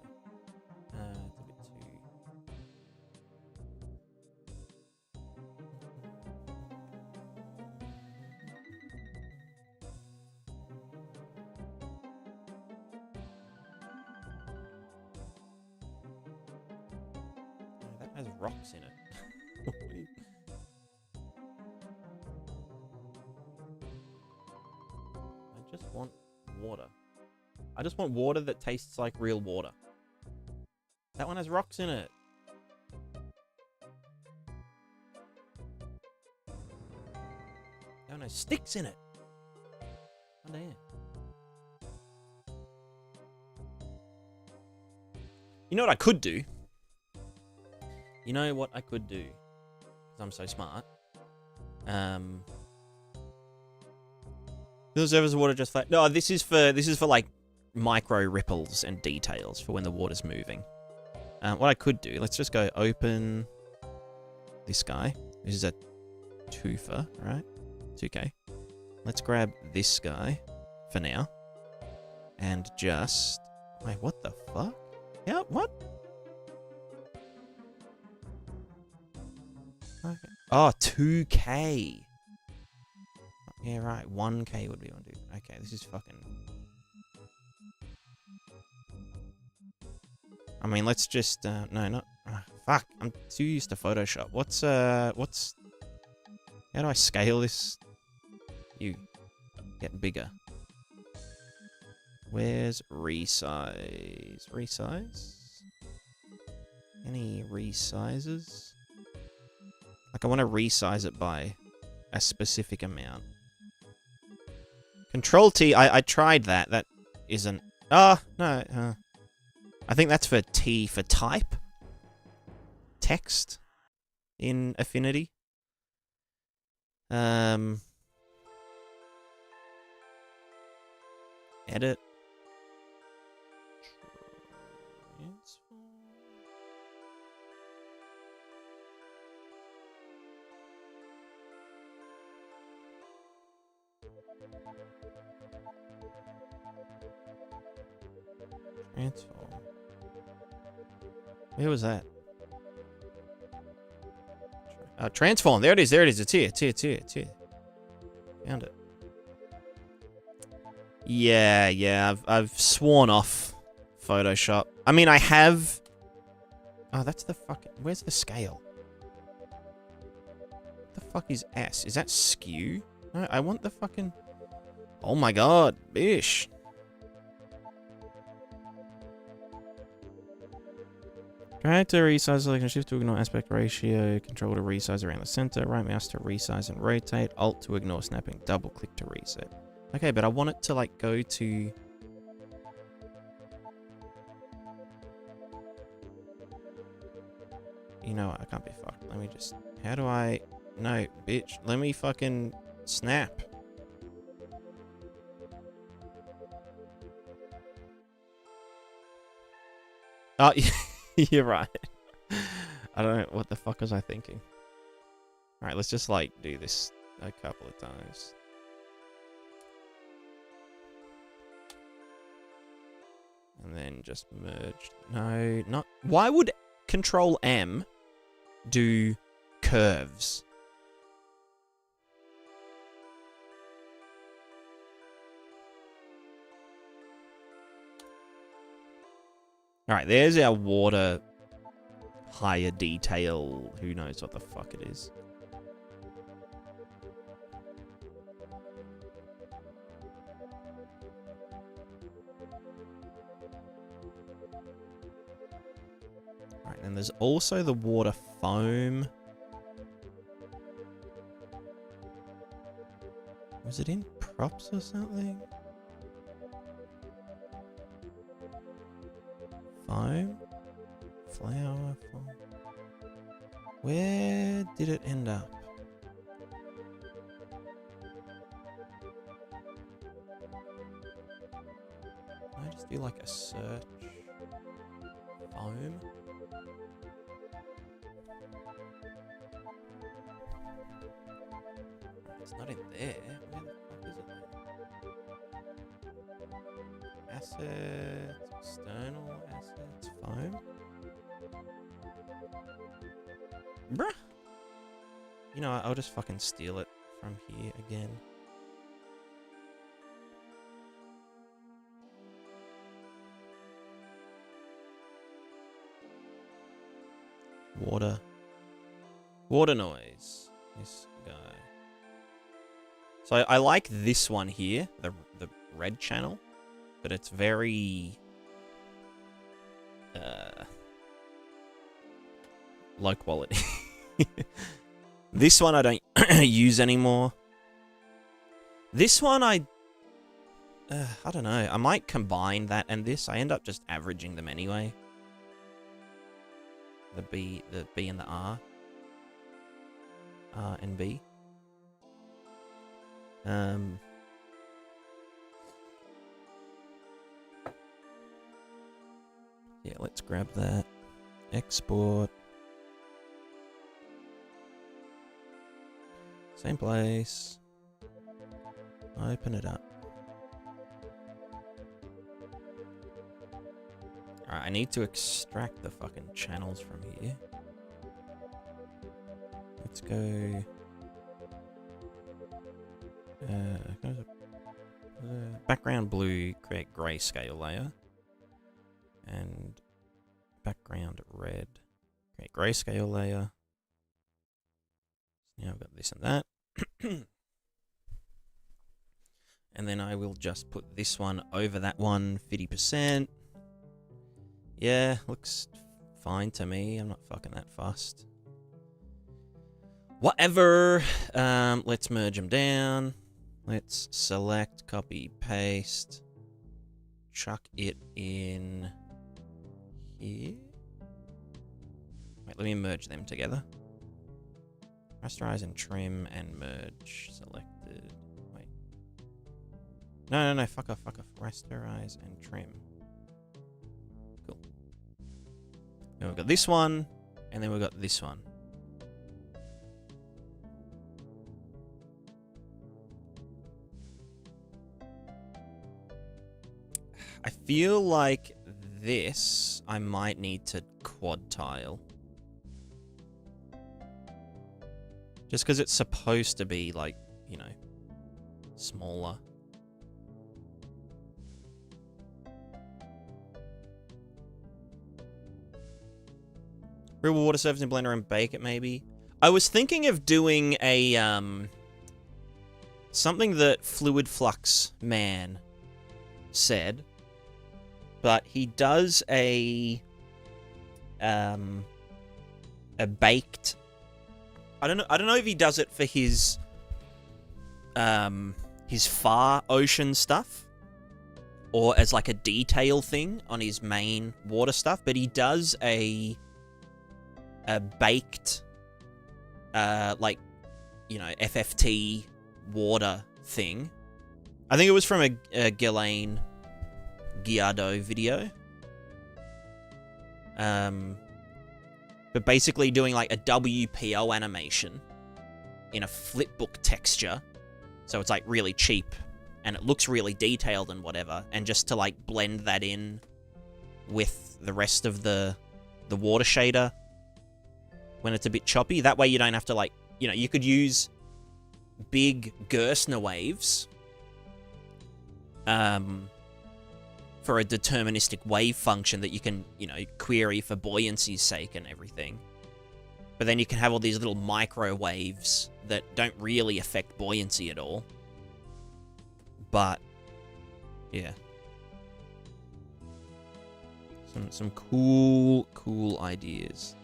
It's a bit too. Oh, that has rocks in it. I just want water. I just want water that tastes like real water. That one has rocks in it. That one has sticks in it. Oh, damn. You know what I could do? You know what I could do? Because I'm so smart. The surface of water just flat. No, this is for like micro ripples and details for when the water's moving. What I could do, let's just go open this guy. This is a twofer, right? 2K. Let's grab this guy for now. And just... Wait, what the fuck? Yeah, what? Okay. Oh, 2K. Yeah, right. 1K would be on, dude. Okay, this is fucking... I mean, let's just... no, not... fuck, I'm too used to Photoshop. What's... How do I scale this? You. Get bigger. Where's resize? Resize? Any resizes? Like, I want to resize it by a specific amount. Control T, I tried that. That isn't... Oh, no. I think that's for T for type. Text in Affinity. Edit. Transform. Where was that? Transform. There it is. There it is. It's here. It's here. It's here. It's here. Found it. Yeah. I've sworn off Photoshop. I mean, I have. Oh, that's the fucking. Where's the scale? What the fuck is S? Is that skew? No, I want the fucking. Oh my god, bish. Drag to resize selection, shift to ignore aspect ratio, control to resize around the center, right mouse to resize and rotate, alt to ignore snapping, double click to reset. Okay, but I want it to like go to... You know what, I can't be fucked. Let me just... How do I... No, bitch. Let me fucking snap. Oh, you're right. I don't know. What the fuck was I thinking? Alright, let's just, like, do this a couple of times. And then just merge. No, not... Why would Control M do curves? Alright, there's our water higher detail. Who knows what the fuck it is. Alright, and there's also the water foam. Was it in props or something? Foam? Flower foam. Where did it end up? Can I just do like a search? Foam? It's not in there. Where the fuck is it then? Assets, external assets, foam. Bruh. You know what, I'll just fucking steal it from here again. Water noise. This guy. So I like this one here, the red channel, but it's very low quality. This one I don't use anymore. This one I don't know. I might combine that and this. I end up just averaging them anyway. The B and the R. R and B. Yeah, let's grab that. Export. Same place. Open it up. Alright, I need to extract the fucking channels from here. Let's go... background blue, create grayscale layer. And background red, create grayscale layer. Now I've got this and that. And then I will just put this one over that one, 50%. Yeah, looks fine to me. I'm not fucking that fussed. Whatever. Let's merge them down. Let's select, copy, paste. Chuck it in here. Wait, let me merge them together. Rasterize and trim and merge. Selected. Wait. No. Fuck off. Rasterize and trim. Cool. Then we've got this one, and then we've got this one. I feel like this I might need to quad tile. Just because it's supposed to be, like, you know, smaller. Brew water surface in Blender and bake it, maybe. I was thinking of doing a, something that Fluid Flux Man said. But he does a baked... I don't know if he does it for his far ocean stuff or as like a detail thing on his main water stuff, but he does a baked like, you know, FFT water thing. I think it was from a Ghislaine Guiardo video. But basically doing like a WPO animation in a flipbook texture. So it's like really cheap and it looks really detailed and whatever. And just to like blend that in with the rest of the water shader when it's a bit choppy. That way you don't have to, like, you know, you could use big Gerstner waves for a deterministic wave function that you can, you know, query for buoyancy's sake and everything. But then you can have all these little microwaves that don't really affect buoyancy at all. But, yeah. Some cool ideas.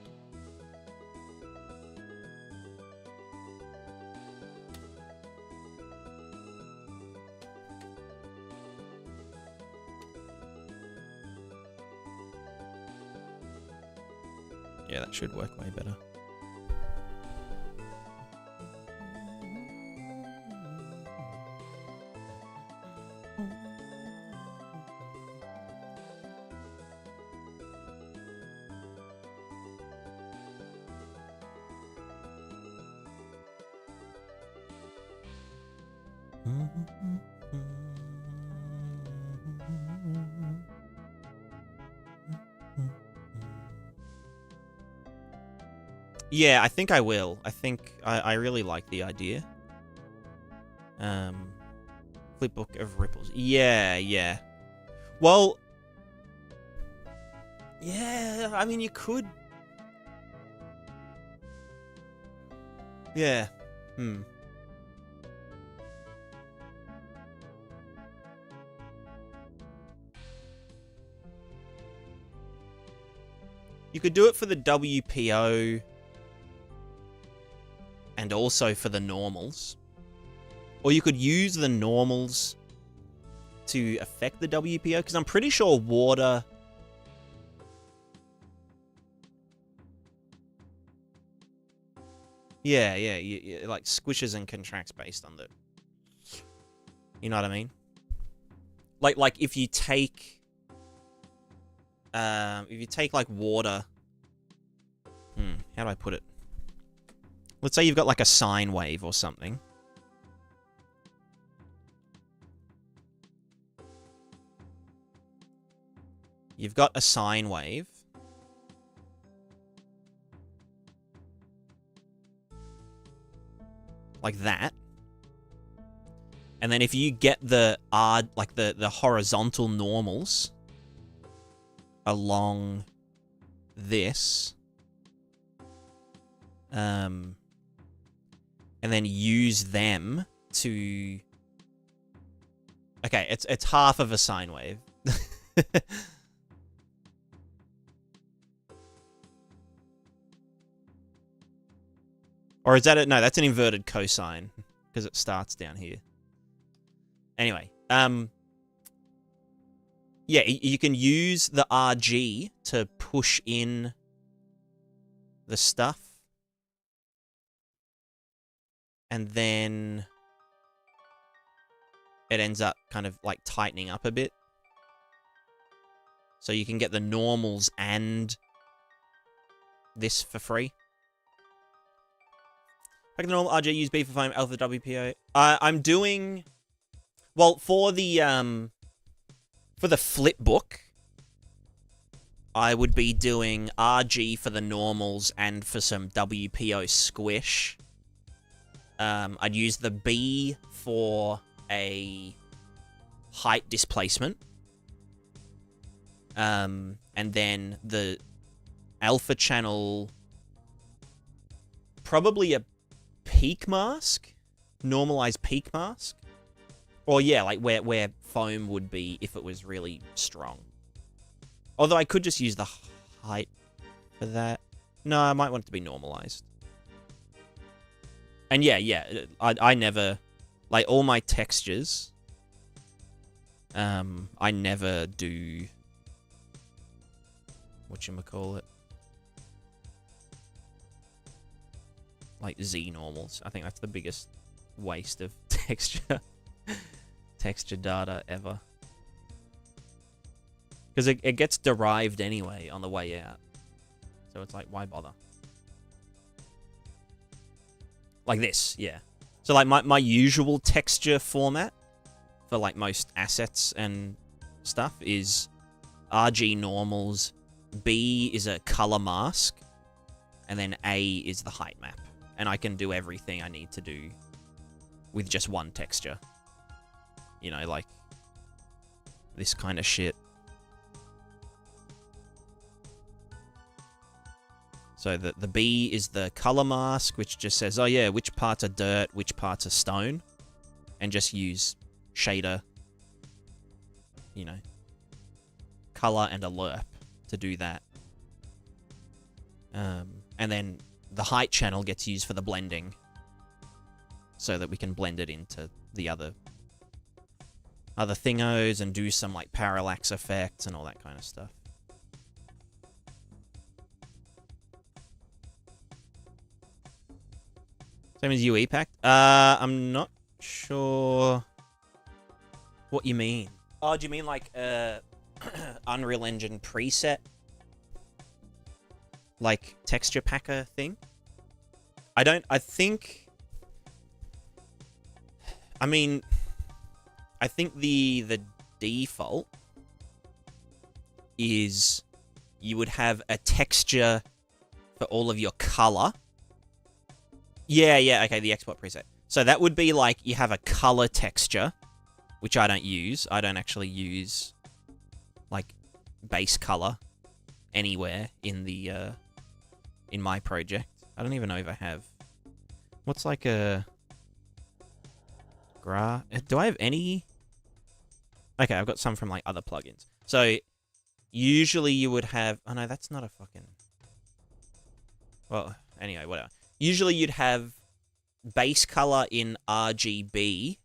Yeah, that should work way better. Yeah, I think I will. I think I really like the idea. Flipbook of ripples. Yeah, yeah. Well, yeah, I mean, you could. Yeah. You could do it for the WPO and also for the normals. Or you could use the normals to affect the WPO, because I'm pretty sure water... Yeah, it like squishes and contracts based on the... You know what I mean? Like if you take... like water... how do I put it? Let's say you've got like a sine wave or something. You've got a sine wave. Like that. And then if you get the like the horizontal normals along this, and then use them to... Okay, it's half of a sine wave. Or is that it? No, that's an inverted cosine, because it starts down here. Anyway, yeah, you can use the RG to push in the stuff. And then it ends up kind of like tightening up a bit. So you can get the normals and this for free. Like the normal RG, use B for foam, L for WPO. I'm doing... Well, for the flip book, I would be doing RG for the normals and for some WPO squish. I'd use the B for a height displacement. And then the alpha channel, probably a peak mask, normalized peak mask, or yeah, like where foam would be if it was really strong. Although I could just use the height for that. No, I might want it to be normalized. And yeah, I never, like all my textures, I never do, whatchamacallit, like Z normals. I think that's the biggest waste of texture data ever. Because it gets derived anyway on the way out. So it's like, why bother? Like this, yeah. So like my usual texture format for like most assets and stuff is RG normals, B is a color mask, and then A is the height map. And I can do everything I need to do with just one texture. You know, like this kind of shit. So the B is the color mask, which just says, oh yeah, which parts are dirt, which parts are stone. And just use shader, you know, color and a lerp to do that. And then the height channel gets used for the blending, so that we can blend it into the other thingos and do some like parallax effects and all that kind of stuff. Same as UE pack. I'm not sure what you mean. Oh, do you mean like Unreal Engine preset? Like texture packer thing? I mean, I think the default is you would have a texture for all of your color. Yeah, okay, the export preset. So that would be like you have a color texture, which I don't use. I don't actually use like base color anywhere in the in my project. I don't even know if I have. What's like a do I have any? Okay, I've got some from like other plugins. So usually you would have, oh no, that's not a fucking, well, anyway, whatever. Usually you'd have base color in RGB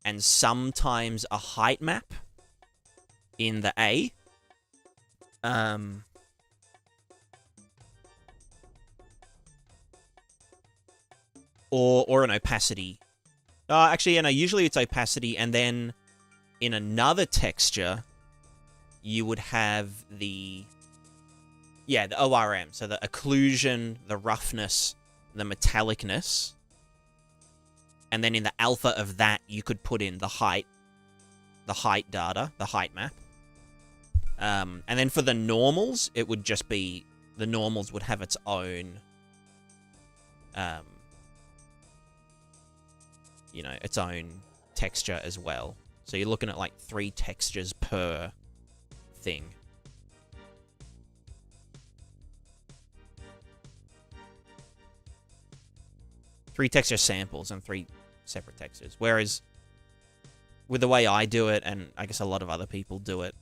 and sometimes a height map in the A. Or an opacity. Actually, yeah, no, usually it's opacity, and then in another texture, you would have the ORM. So the occlusion, the roughness, the metallicness. And then in the alpha of that, you could put in the height data, the height map. And then for the normals, it would just be, the normals would have its own, you know, its own texture as well. So you're looking at like 3 textures per thing. Three texture samples and 3 separate textures. Whereas with the way I do it, and I guess a lot of other people do it,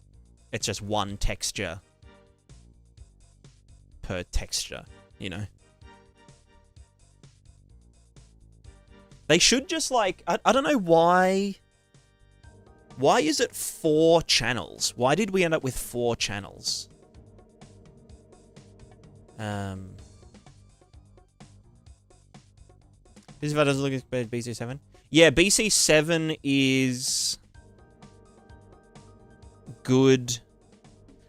it's just 1 texture per texture, you know? They should just like, I don't know why. Why is it 4 channels? Why did we end up with 4 channels? This doesn't look as bad as BC7. Yeah, BC7 is good.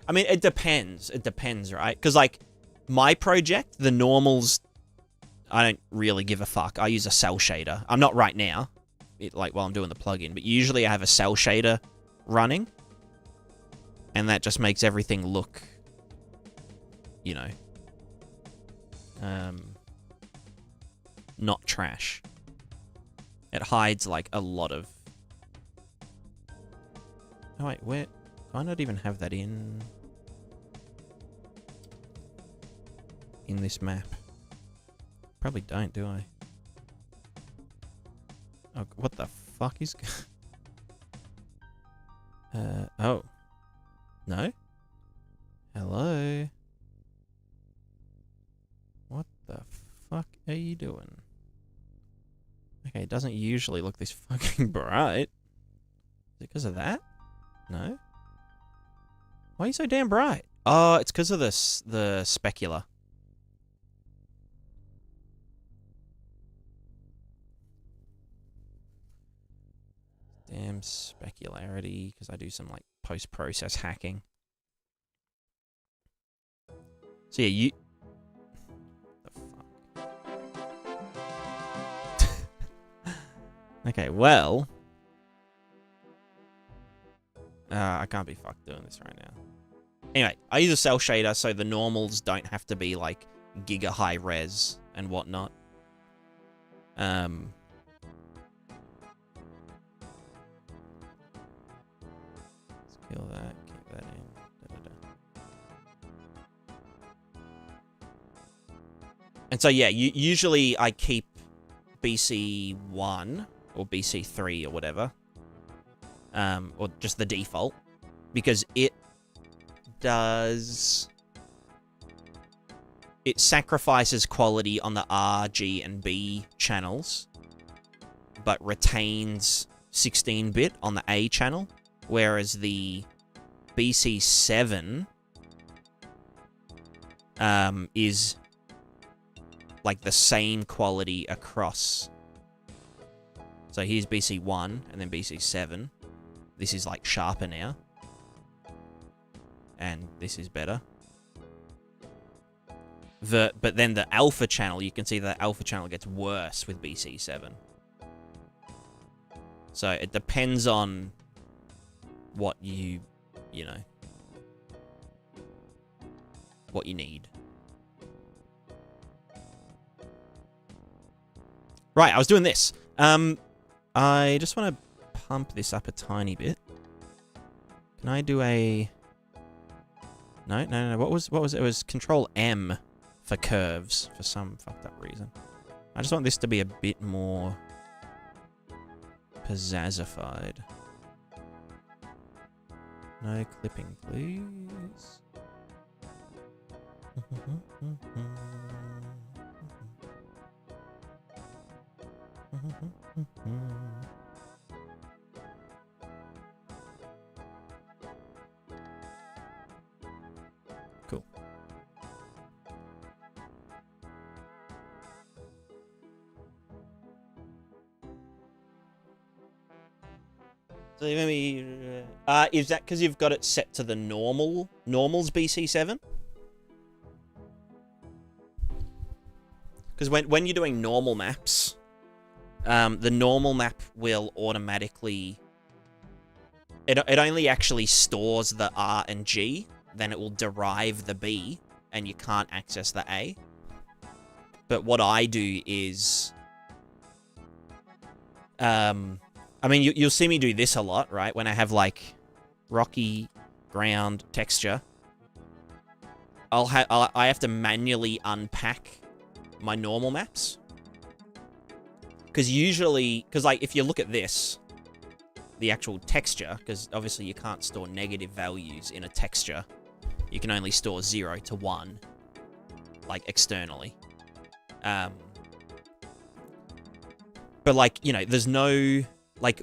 I mean, it depends. It depends, right? Because, like, my project, the normals, I don't really give a fuck. I use a cell shader. I'm not right now, like, while I'm doing the plugin, but usually I have a cell shader running, and that just makes everything look, you know, not trash. It hides, like, a lot of... Oh, wait, where... Do I not even have that in this map? Probably don't, do I? Oh, what the fuck is... oh. No? Hello? What the fuck are you doing? Okay, it doesn't usually look this fucking bright. Is it because of that? No? Why are you so damn bright? Oh, it's because of the specular. Damn specularity, because I do some, like, post-process hacking. So, yeah, you... The fuck? Okay, well... I can't be fucked doing this right now. Anyway, I use a cell shader, so the normals don't have to be, like, giga high res and whatnot. Let's kill that, keep that in. And so, yeah, usually I keep BC1 or BC3 or whatever. Or just the default, because it sacrifices quality on the R, G, and B channels, but retains 16-bit on the A channel, whereas the BC7 is like the same quality across. So here's BC1 and then BC7. This is, like, sharper now. And this is better. But then the alpha channel, you can see the alpha channel gets worse with BC7. So it depends on what you know, what you need. Right, I was doing this. I just want to pump this up a tiny bit. Can I do a... No. What was it? It was Control M for curves for some fucked up reason. I just want this to be a bit more pizzazzified. No clipping, please. Cool. So maybe is that because you've got it set to the normals BC7? Because when you're doing normal maps, the normal map will automatically... It only actually stores the R and G, then it will derive the B, and you can't access the A. But what I do is... I mean, you'll see me do this a lot, right? When I have, like, rocky ground texture, I have to manually unpack my normal maps. Because usually... Because, like, if you look at this, the actual texture, because obviously you can't store negative values in a texture. You can only store 0 to 1, like, externally. But, like, you know, there's no... Like,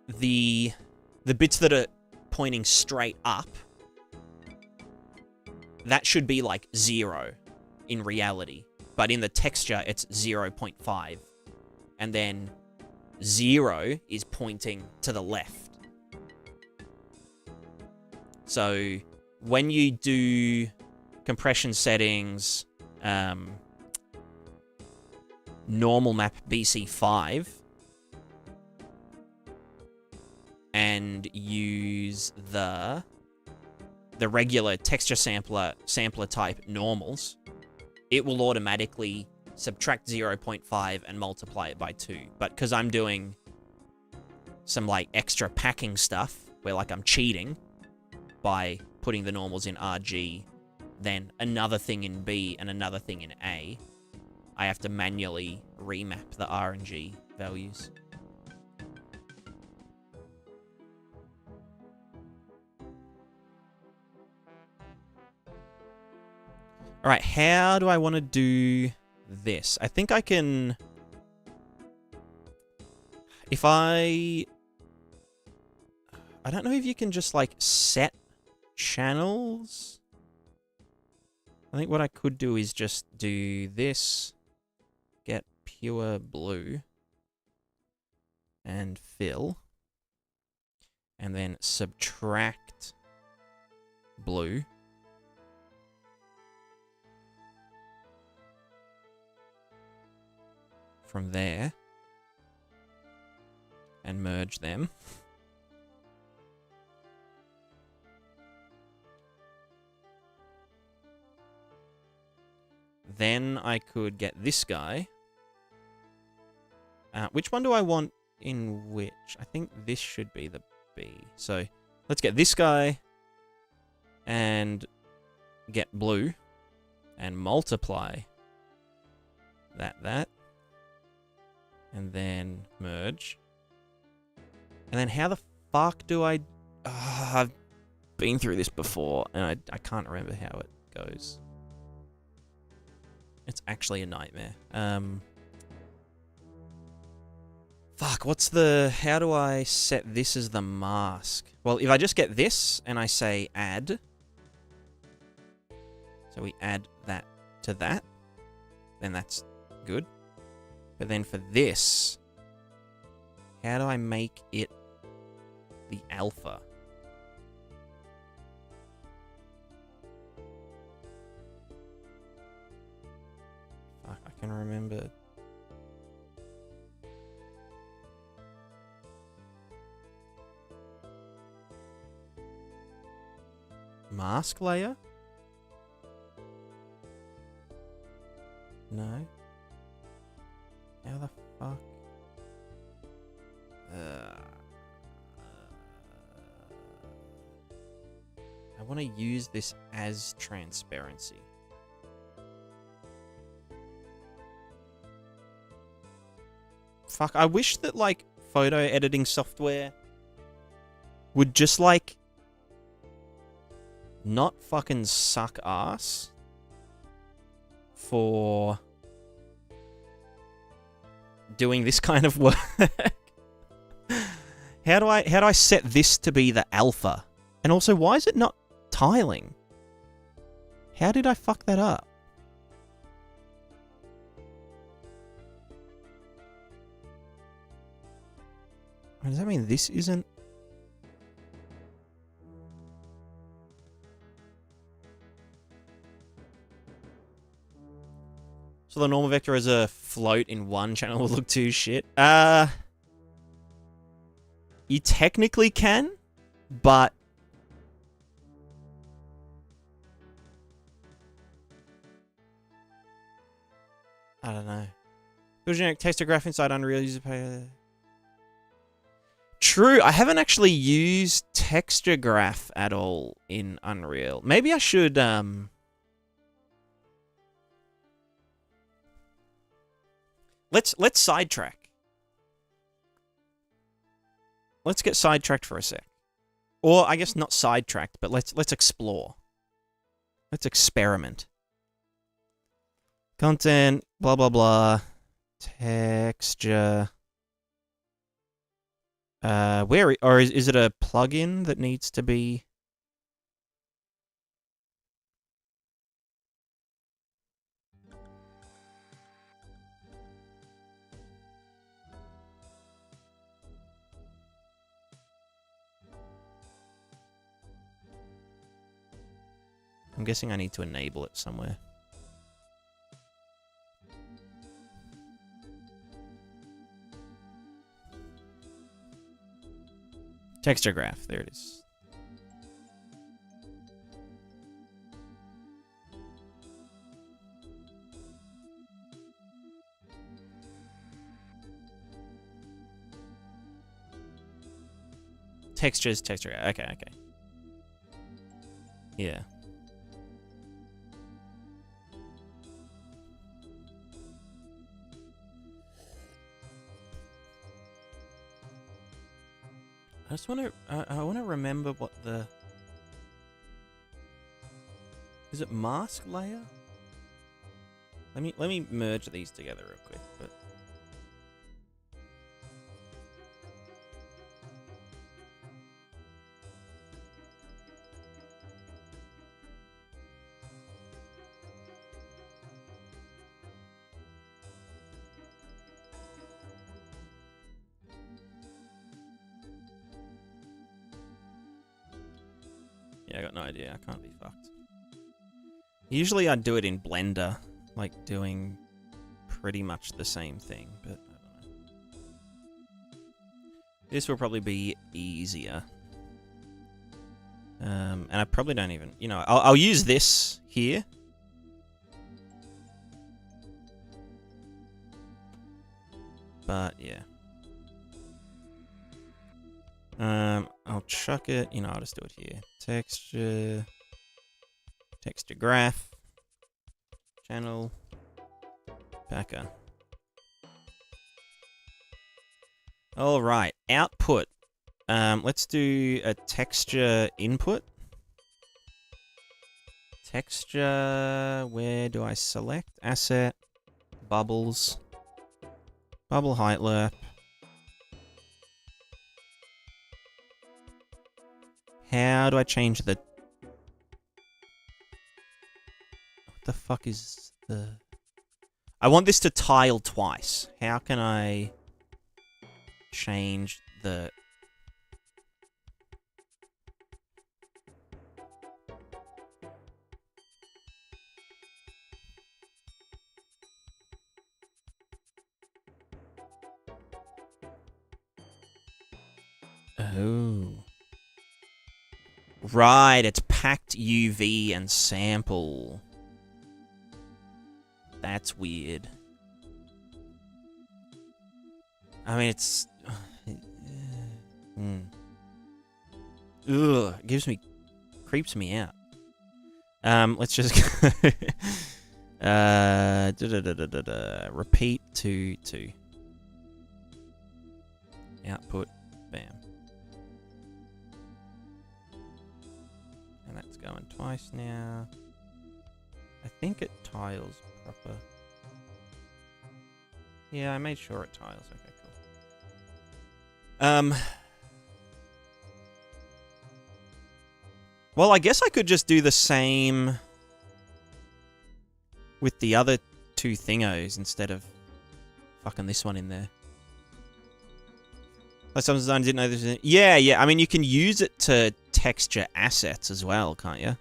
the bits that are pointing straight up, that should be, like, 0 in reality. But in the texture, it's 0.5. And then 0 is pointing to the left. So, when you do compression settings, normal map BC5 and use the regular texture sampler type normals, it will automatically subtract 0.5 and multiply it by 2. But because I'm doing some, like, extra packing stuff where, like, I'm cheating by putting the normals in RG, then another thing in B and another thing in A, I have to manually remap the R and G values. All right, how do I want to do this? I think I can... If I don't know if you can just, like, set channels. I think what I could do is just do this, get pure blue, and fill, and then subtract blue. From there, and merge them. Then I could get this guy. Which one do I want in which? I think this should be the B. So let's get this guy and get blue and multiply that. And then merge. And then how the fuck do I... I've been through this before, and I can't remember how it goes. It's actually a nightmare. Fuck, what's the... How do I set this as the mask? Well, if I just get this, and I say add... So we add that to that. Then that's good. But then for this, how do I make it the alpha? Fuck, I can remember. Mask layer? No. How the fuck? I want to use this as transparency. Fuck, I wish that, like, photo editing software would just, like, not fucking suck ass for doing this kind of work. How do I set this to be the alpha? And also, why is it not tiling? How did I fuck that up? Does that mean this isn't? So the normal vector as a float in one channel will look too shit. You technically can, but I don't know. Build generic textograph inside Unreal user pay. True, I haven't actually used texture graph at all in Unreal. Maybe I should let's sidetrack. Let's get sidetracked for a sec. Or I guess not sidetracked, but let's explore. Let's experiment. Content, blah blah blah. Texture. Is it a plugin that needs to be? I'm guessing I need to enable it somewhere. Texture graph, there it is. Textures, texture, okay. Yeah. I just want to. I want to remember what the. Is it mask layer? Let me merge these together real quick. But yeah, I got no idea. I can't be fucked. Usually I'd do it in Blender, like doing pretty much the same thing, but I don't know. This will probably be easier. And I probably don't even, you know, I'll use this here. But yeah. I'll chuck it, you know, I'll just do it here. Texture graph, channel, packer. All right, output. Let's do a texture input. Texture, where do I select? Asset, bubbles, bubble height lerp. How do I change the... What the fuck is the... I want this to tile twice. How can I change the... Oh. Right, it's packed UV and sample. That's weird. I mean, it's... Ugh, creeps me out. Let's just... repeat to 2. Output, bam. And that's going twice now. I think it tiles proper. Yeah, I made sure it tiles. Okay, cool. Well, I guess I could just do the same with the other 2 thingos instead of fucking this one in there. Like some design didn't know this. Yeah. I mean, you can use it to texture assets as well, can't you?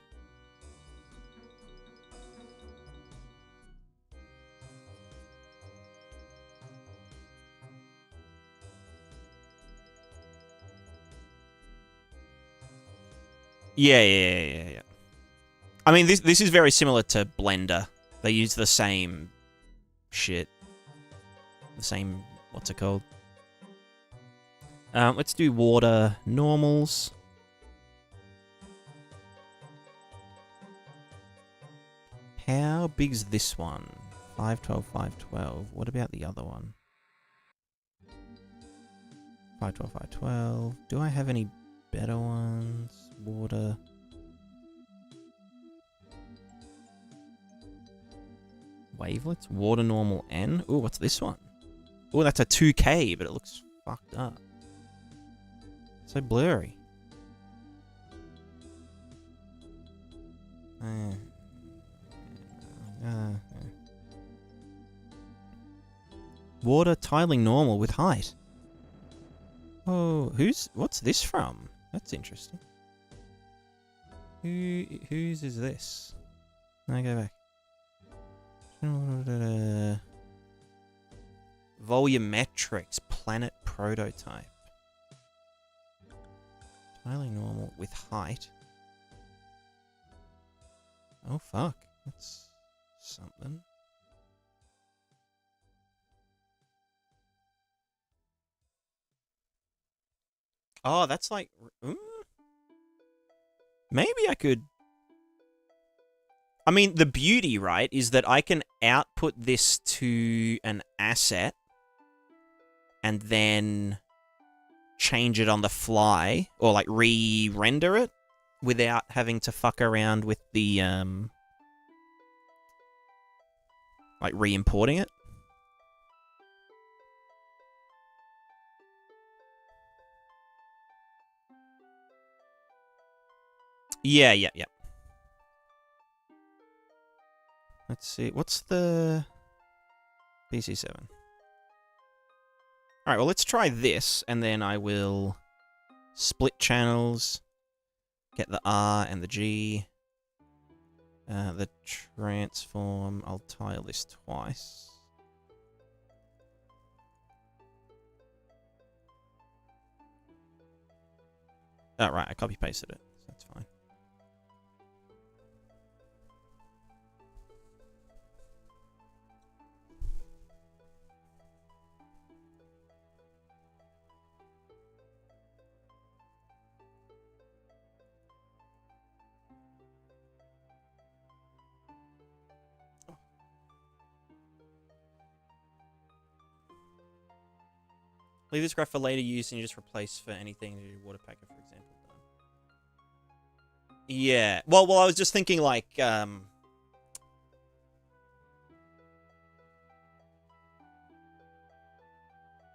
Yeah. I mean, this is very similar to Blender. They use the same shit. The same, what's it called? Let's do water normals. How big's this one? 512, 512. What about the other one? 512, 512. Do I have any better ones? Water. Wavelets? Water normal N. Ooh, what's this one? Ooh, that's a 2K, but it looks fucked up. So blurry. Water tiling normal with height. Oh, what's this from? That's interesting. Whose is this? I go back. Volumetrics, planet prototype. Tiling normal with height. Oh fuck, that's something. Oh, that's like... Maybe I could... I mean, the beauty, right, is that I can output this to an asset and then change it on the fly, or like re-render it without having to fuck around with the, like re-importing it. Yeah. Let's see. What's the PC7? Alright, well, let's try this, and then I will split channels, get the R and the G, the transform. I'll tile this twice. Oh, right, I copy-pasted it, so that's fine. Leave this graph for later use and you just replace for anything to do water packer, for example. Yeah. Well, I was just thinking like,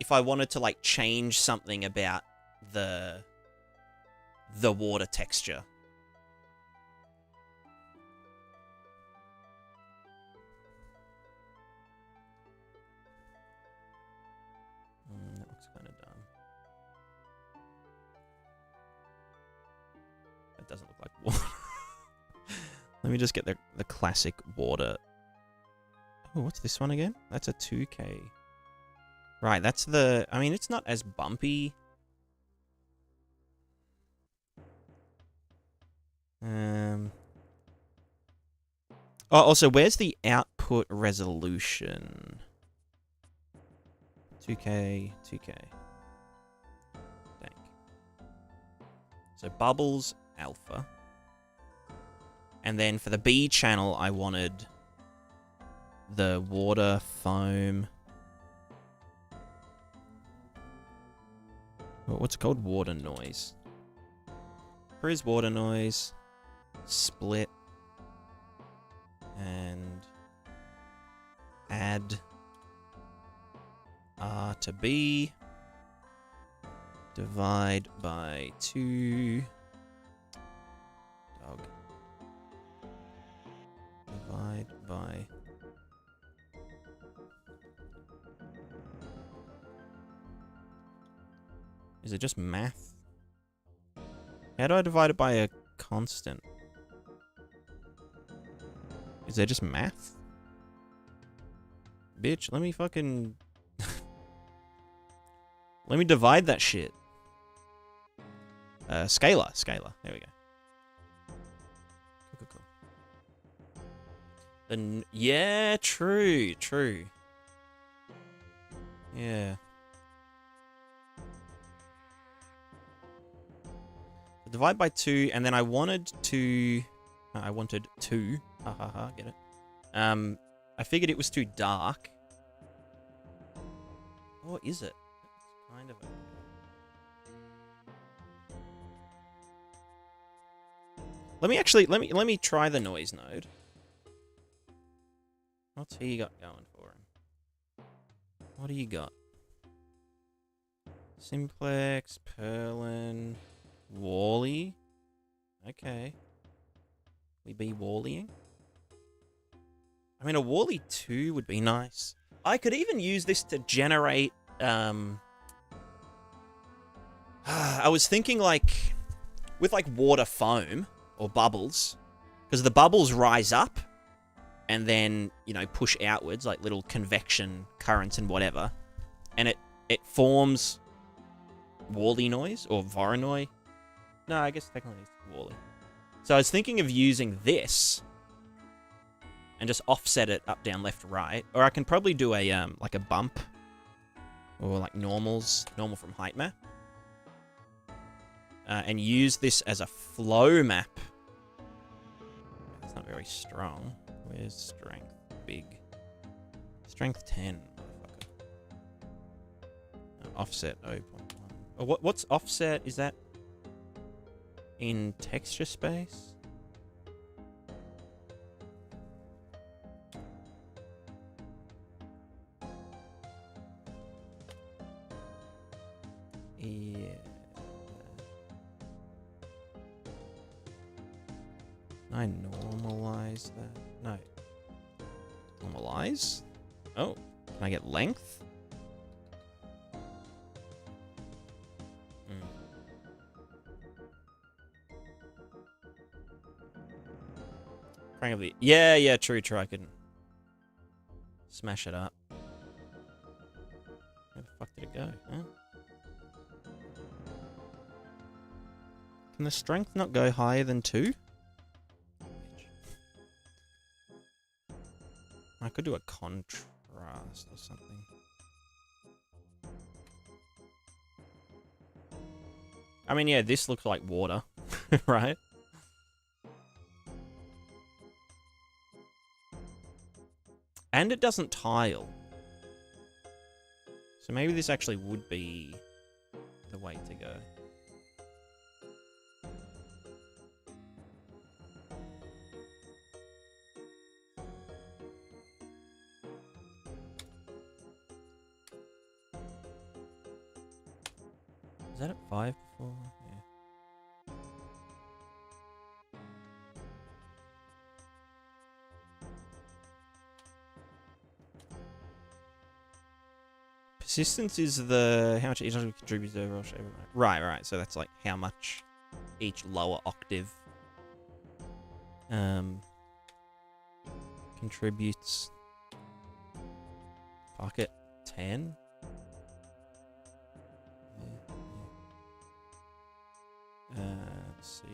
if I wanted to like change something about the water texture. That looks kind of dumb. That doesn't look like water. Let me just get the classic water. Oh, what's this one again? That's a 2K. Right, that's the... I mean, it's not as bumpy. Oh, also, where's the output resolution? 2K, 2K. Dang. So bubbles, alpha. And then for the B channel, I wanted the water, foam. What's it called? Water noise. Where is water noise? Split. And add R to B. Divide by 2. Dog. Divide by... Is it just math? How do I divide it by a constant? Is there just math? Bitch, let me fucking... let me divide that shit. Scalar. There we go. Cool. Yeah, true. Yeah. Divide by 2, and then I wanted to... I wanted 2. Get it? I figured it was too dark. Or is it? It's kind of a... Let me try the noise node. What's he got going for him? What do you got? Simplex, Perlin, Wally. Okay. We be Wallying? I mean, a Wally 2 would be nice. I could even use this to generate, I was thinking, like, with, like, water foam or bubbles, because the bubbles rise up and then, you know, push outwards, like little convection currents and whatever, and it forms Wally noise, or Voronoi. No, I guess technically it's Wally. So I was thinking of using this and just offset it up, down, left, right. Or I can probably do a, like a bump. Or like normal from height map. And use this as a flow map. It's not very strong. Where's strength? Big. Strength 10. Motherfucker. Offset 0.1. Oh, what's offset? Is that in texture space? Yeah. I normalize that. No. Normalize? Oh, can I get length? Frankly, yeah, true. I can smash it up. Where the fuck did it go? Huh? Can the strength not go higher than 2? I could do a contrast or something. I mean, yeah, this looks like water, right? And it doesn't tile. So maybe this actually would be the way to go. Is that at 5 before? Yeah. Persistence is the how much each octave contributes to overall shape. Right. So that's like how much each lower octave contributes. Fuck it, 10. Let's see.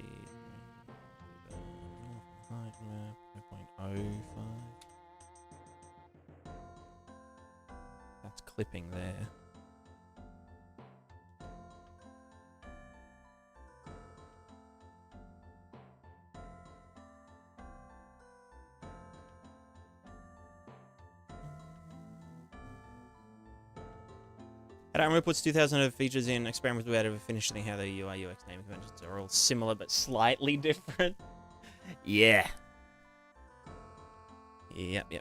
That's clipping there. I don't remember puts 2,000 of features in experiments without ever finishing how the UI UX naming conventions are all similar but slightly different. Yeah. Yep.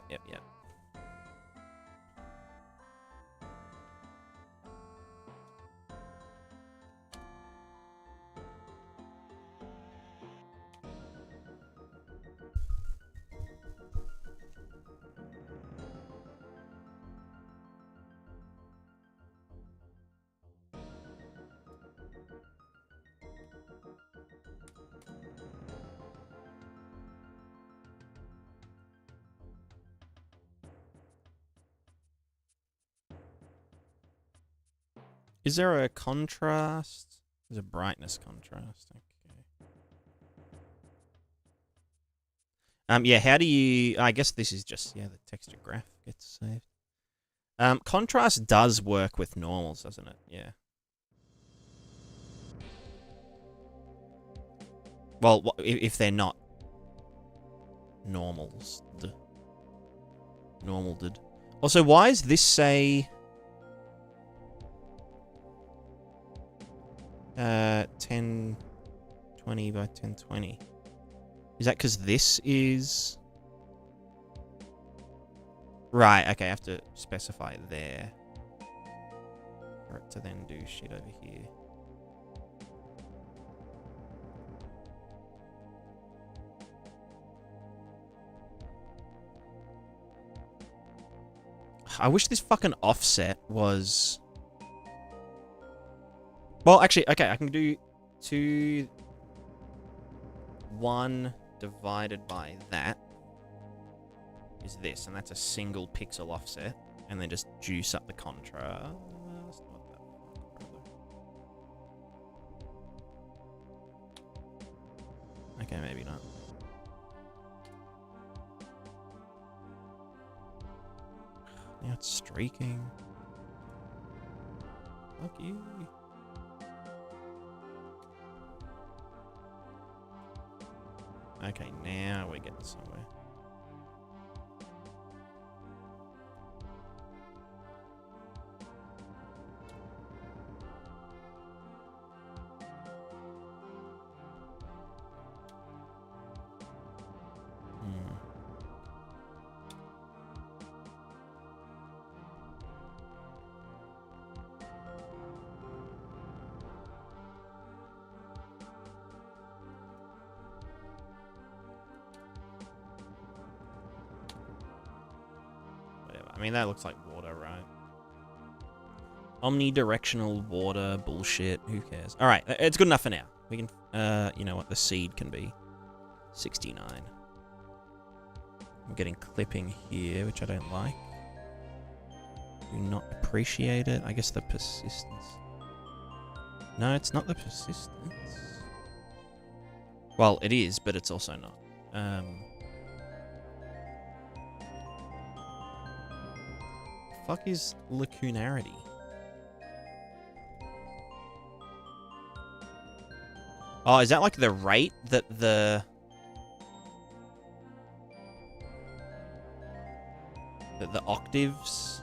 Is there a contrast? There's a brightness contrast. Okay. Yeah, how do you... I guess this is just, yeah, the texture graph gets saved. Contrast does work with normals, doesn't it? Yeah. Well, if they're not normals. Normal did. Also, why is this say... 1020 by 1020. Is that because this is... Right, okay, I have to specify it there. For it to then do shit over here. I wish this fucking offset was... Well, actually, okay, I can do 1 divided by that is this, and that's a single pixel offset, and then just juice up the contrast. Okay, maybe not. Now it's streaking. Fuck you. Okay, now we're getting somewhere. I mean, that looks like water, right? Omnidirectional water bullshit. Who cares? All right, it's good enough for now. We can, you know what? The seed can be 69. I'm getting clipping here, which I don't like. Do not appreciate it. I guess the persistence. No, it's not the persistence. Well, it is, but it's also not. Fuck is lacunarity? Oh, is that like the rate that the octaves?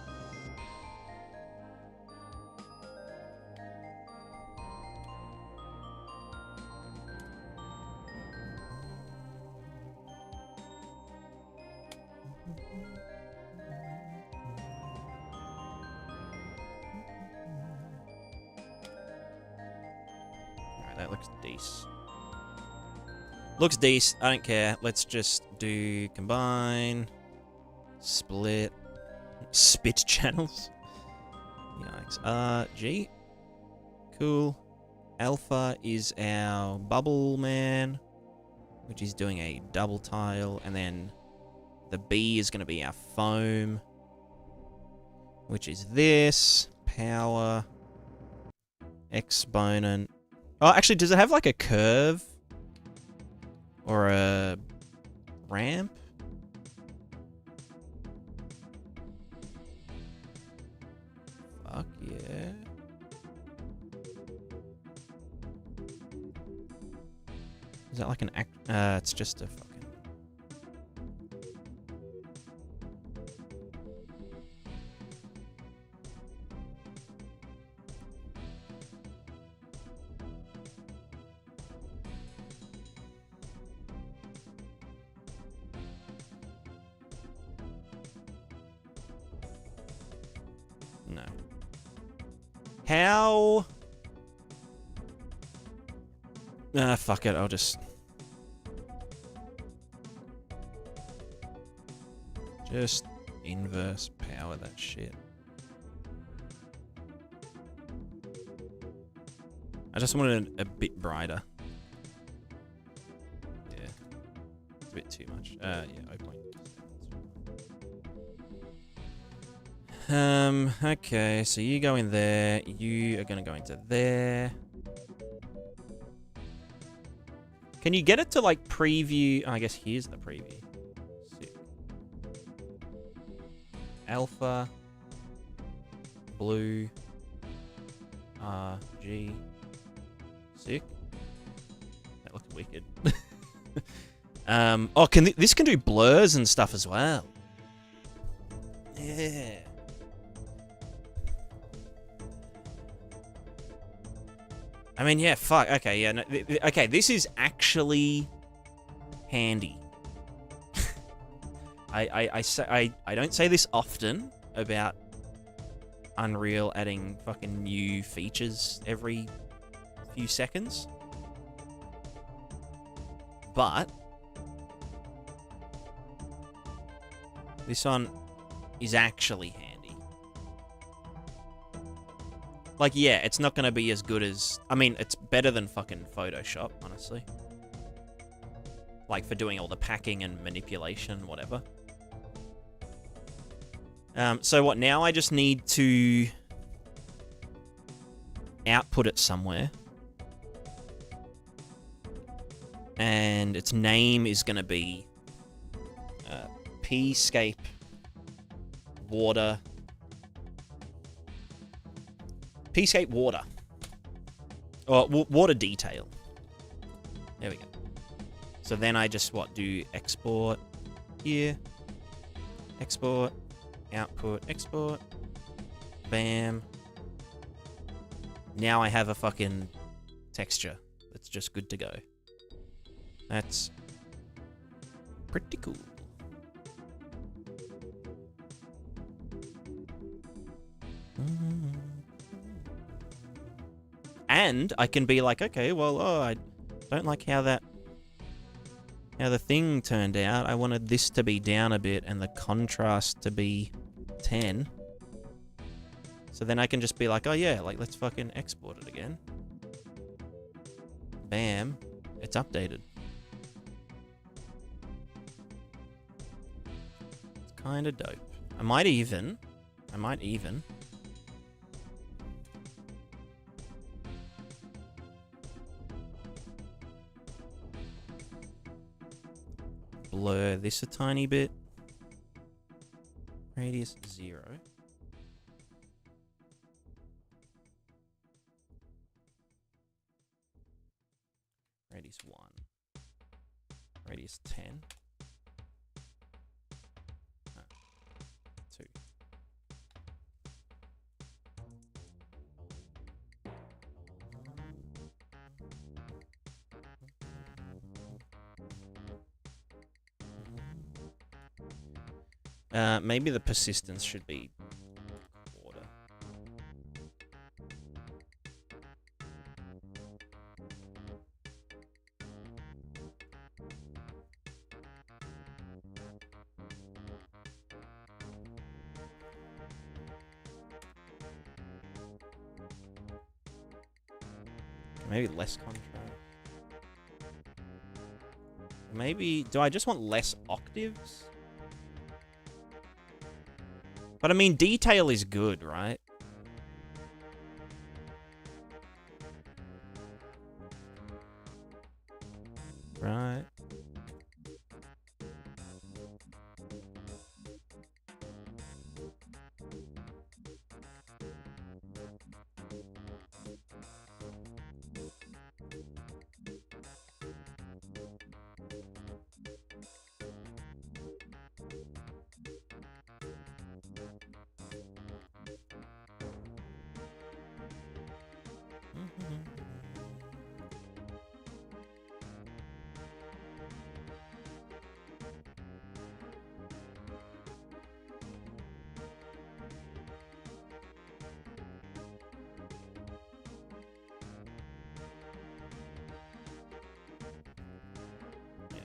Looks decent. I don't care. Let's just do combine, split, spit channels. Yikes. G. Cool. Alpha is our bubble man, which is doing a double tile, and then the B is going to be our foam, which is this. Power. Exponent. Oh, actually, does it have like a curve? Or a ramp. Fuck yeah. Is that like an act? It's just a fucking... No. How? Fuck it. I'll just inverse power that shit. I just wanted it a bit brighter. Yeah. It's a bit too much. Yeah, 0.7. Okay, so you go in there. You are gonna go into there. Can you get it to, like, preview? Oh, I guess here's the preview. Sick. Alpha. Blue. G. Sick. That looked wicked. Oh, this can do blurs and stuff as well. Yeah. I mean, yeah, fuck. Okay, yeah. No, okay, this is actually handy. I don't say this often about Unreal adding fucking new features every few seconds. But this one is actually handy. Like, yeah, it's not going to be as good as... I mean, it's better than fucking Photoshop, honestly. Like, for doing all the packing and manipulation, whatever. So what, now I just need to output it somewhere. And its name is going to be P-scape water... P-scape water. Or water detail. There we go. So then I just, do export here. Export. Output. Export. Bam. Now I have a fucking texture that's just good to go. That's pretty cool. And I can be like, okay, well, I don't like how the thing turned out. I wanted this to be down a bit and the contrast to be 10. So then I can just be like, oh yeah, like, let's fucking export it again. Bam. It's updated. It's kind of dope. I might even blur this a tiny bit. Radius 0. Radius 1. Radius 10. 2. Maybe the persistence should be quarter. Maybe less contrast. Maybe, do I just want less octaves? But I mean, detail is good, right? Right.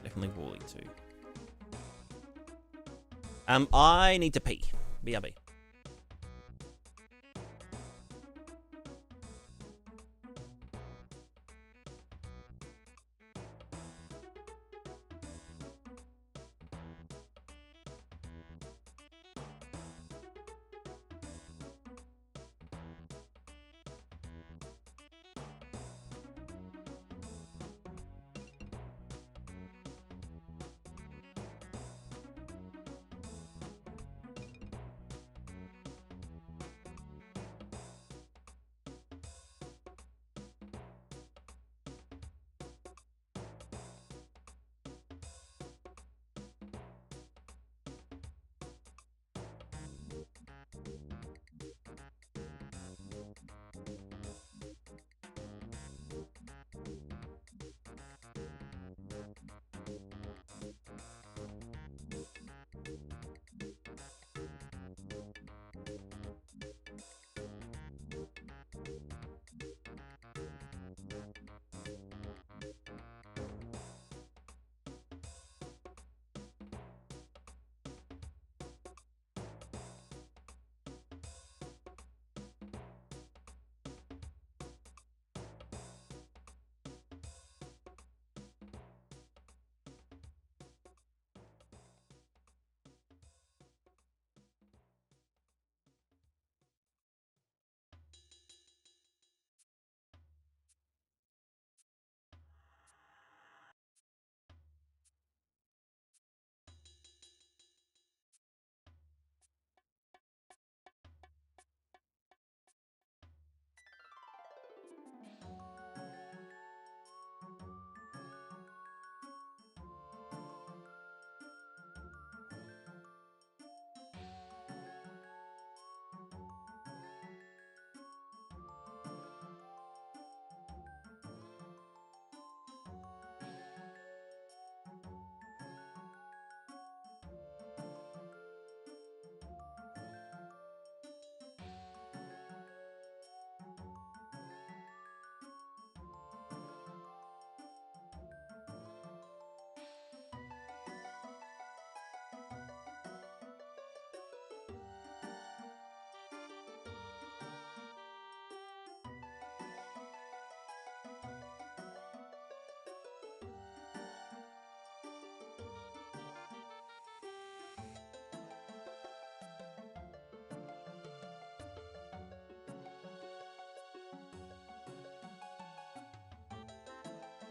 definitely woolly too. I need to pee. BRB.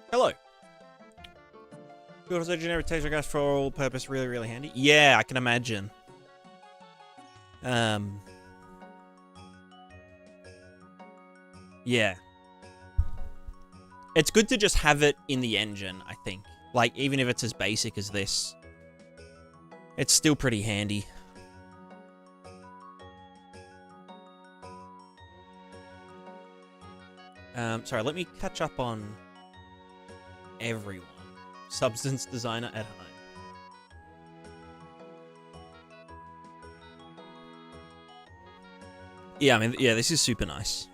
Hello. Also generic texture guys for all purpose, really, really handy. Yeah, I can imagine. Yeah. It's good to just have it in the engine, I think. Like, even if it's as basic as this, it's still pretty handy. Sorry, let me catch up on everyone. Substance designer at home. Yeah, I mean, yeah, this is super nice.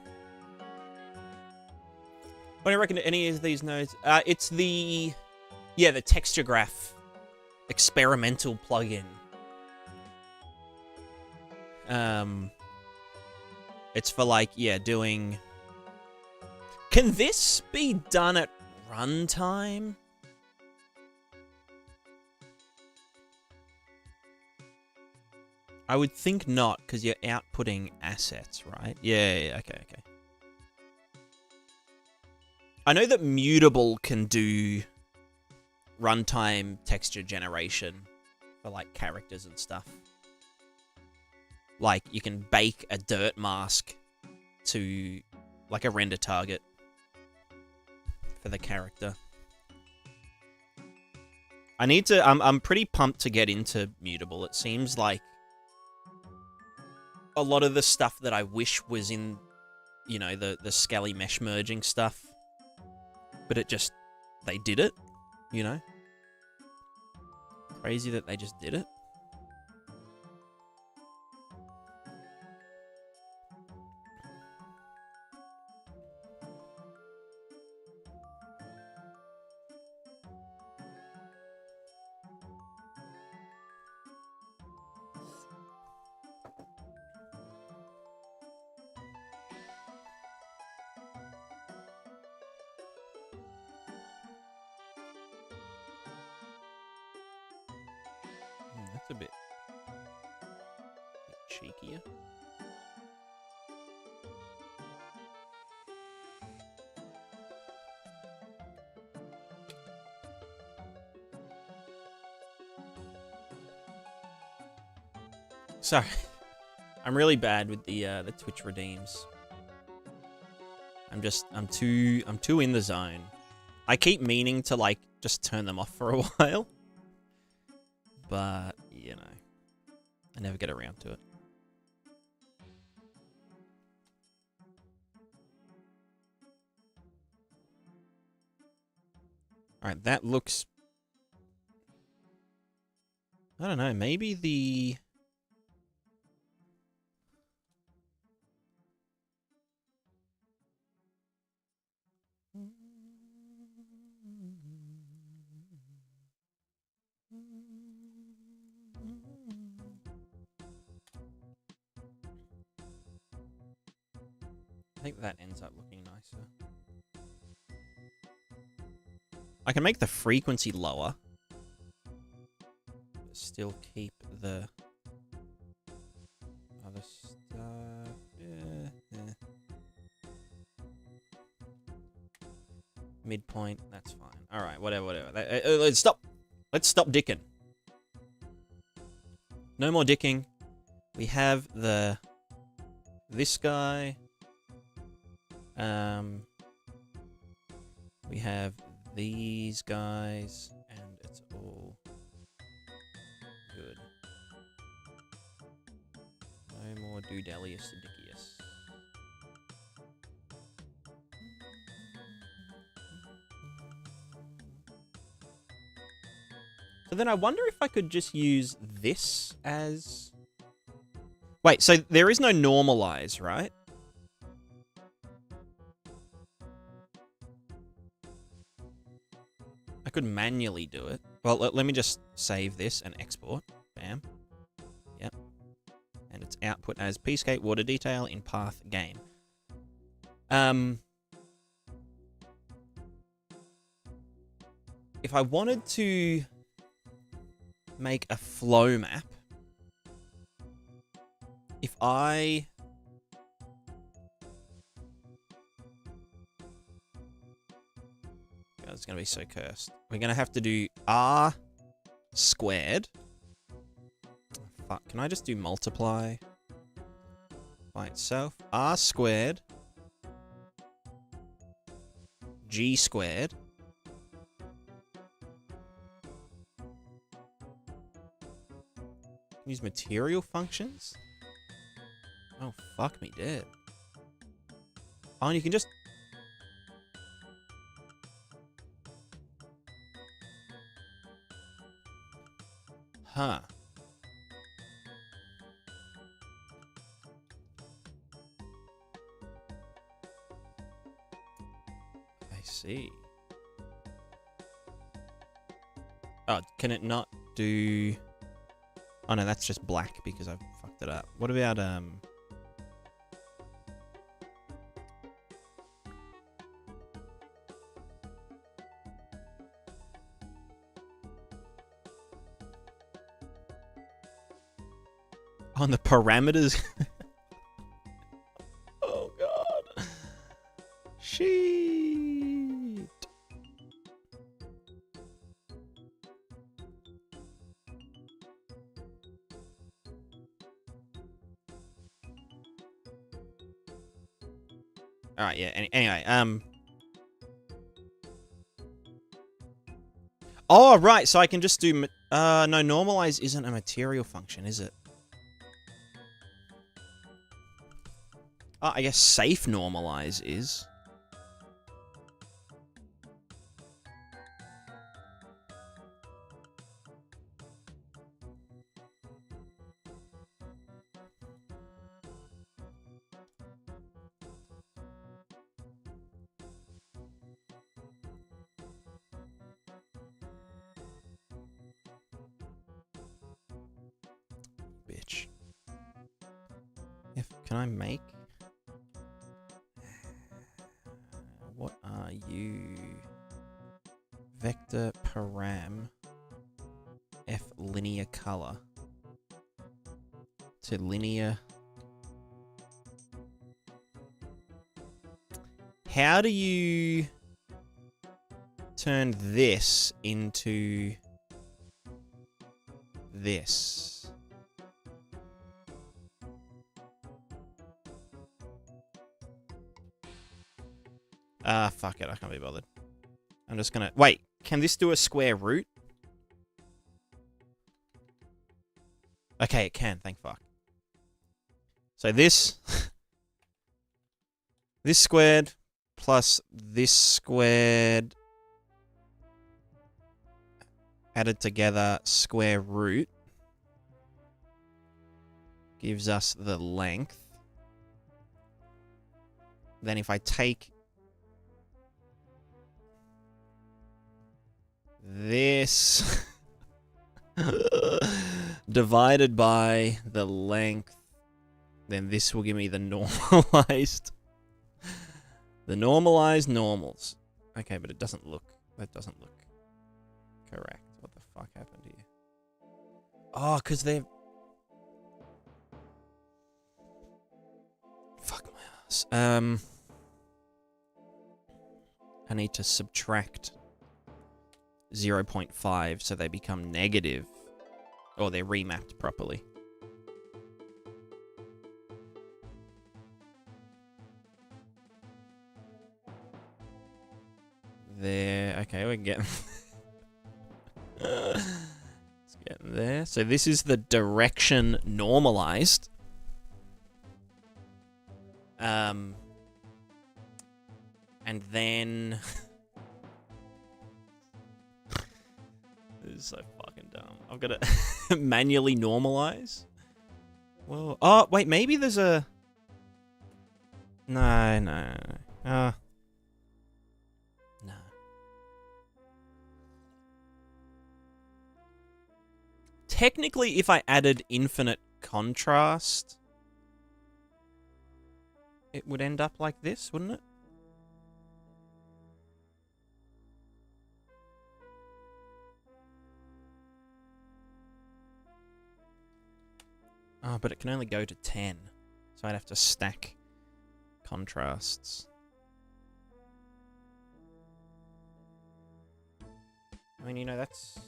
What do you reckon to any of these nodes? It's the texture graph experimental plugin. It's for like, yeah, doing... Can this be done at runtime? I would think not, because you're outputting assets, right? Yeah, okay. I know that Mutable can do runtime texture generation for, like, characters and stuff. Like, you can bake a dirt mask to, like, a render target for the character. I'm pretty pumped to get into Mutable. It seems like a lot of the stuff that I wish was in, you know, the Skelly mesh merging stuff. But it just, they did it, you know? Crazy that they just did it. a bit cheekier. Sorry, I'm really bad with the Twitch redeems. I'm too in the zone. I keep meaning to like just turn them off for a while, but you know, I never get around to it. All right, that looks. I don't know. Maybe the. I think that ends up looking nicer. I can make the frequency lower, but still keep the other stuff. Yeah. Midpoint, that's fine. All right, whatever. Let's stop. Let's stop dicking. No more dicking. We have this guy. We have these guys, and it's all good. No more Doodelius Dickius. So then I wonder if I could just use this as... Wait, so there is no normalize, right? I could manually do it. Well, let me just save this and export. Bam. Yep. And it's output as Pskate water detail in path game. If I wanted to make a flow map, if I... God, it's going to be so cursed. We're going to have to do R squared. Oh, fuck, can I just do multiply by itself? R squared. G squared. Use material functions? Oh, fuck me dead. Oh, and you can just... Huh. I see. Oh, can it not do... Oh no, that's just black because I've fucked it up. What about, on the parameters? Oh god. Shit. All right, yeah. Anyway, oh, right. So I can just do. No, normalize isn't a material function, is it? Oh, I guess safe normalize is. Bitch. Can I make? What are you? Vector param F linear color. to linear. How do you turn this into this? Ah, fuck it. I can't be bothered. I'm just gonna... Wait, can this do a square root? Okay, it can. Thank fuck. So this... this squared plus this squared added together square root gives us the length. Then if I take this divided by the length, then this will give me the normalized normals. Okay, but it doesn't look, that doesn't look correct. What the fuck happened here? Oh, because they're... Fuck my ass. I need to subtract 0.5 so they become negative. Or they're remapped properly. There. Okay, we're getting... It's getting there. So this is the direction normalized. And then... This is so fucking dumb. I've got to manually normalize. Well, oh, wait, maybe there's a... No. No. Technically, if I added infinite contrast, it would end up like this, wouldn't it? Oh, but it can only go to 10. So I'd have to stack contrasts. I mean, you know, that's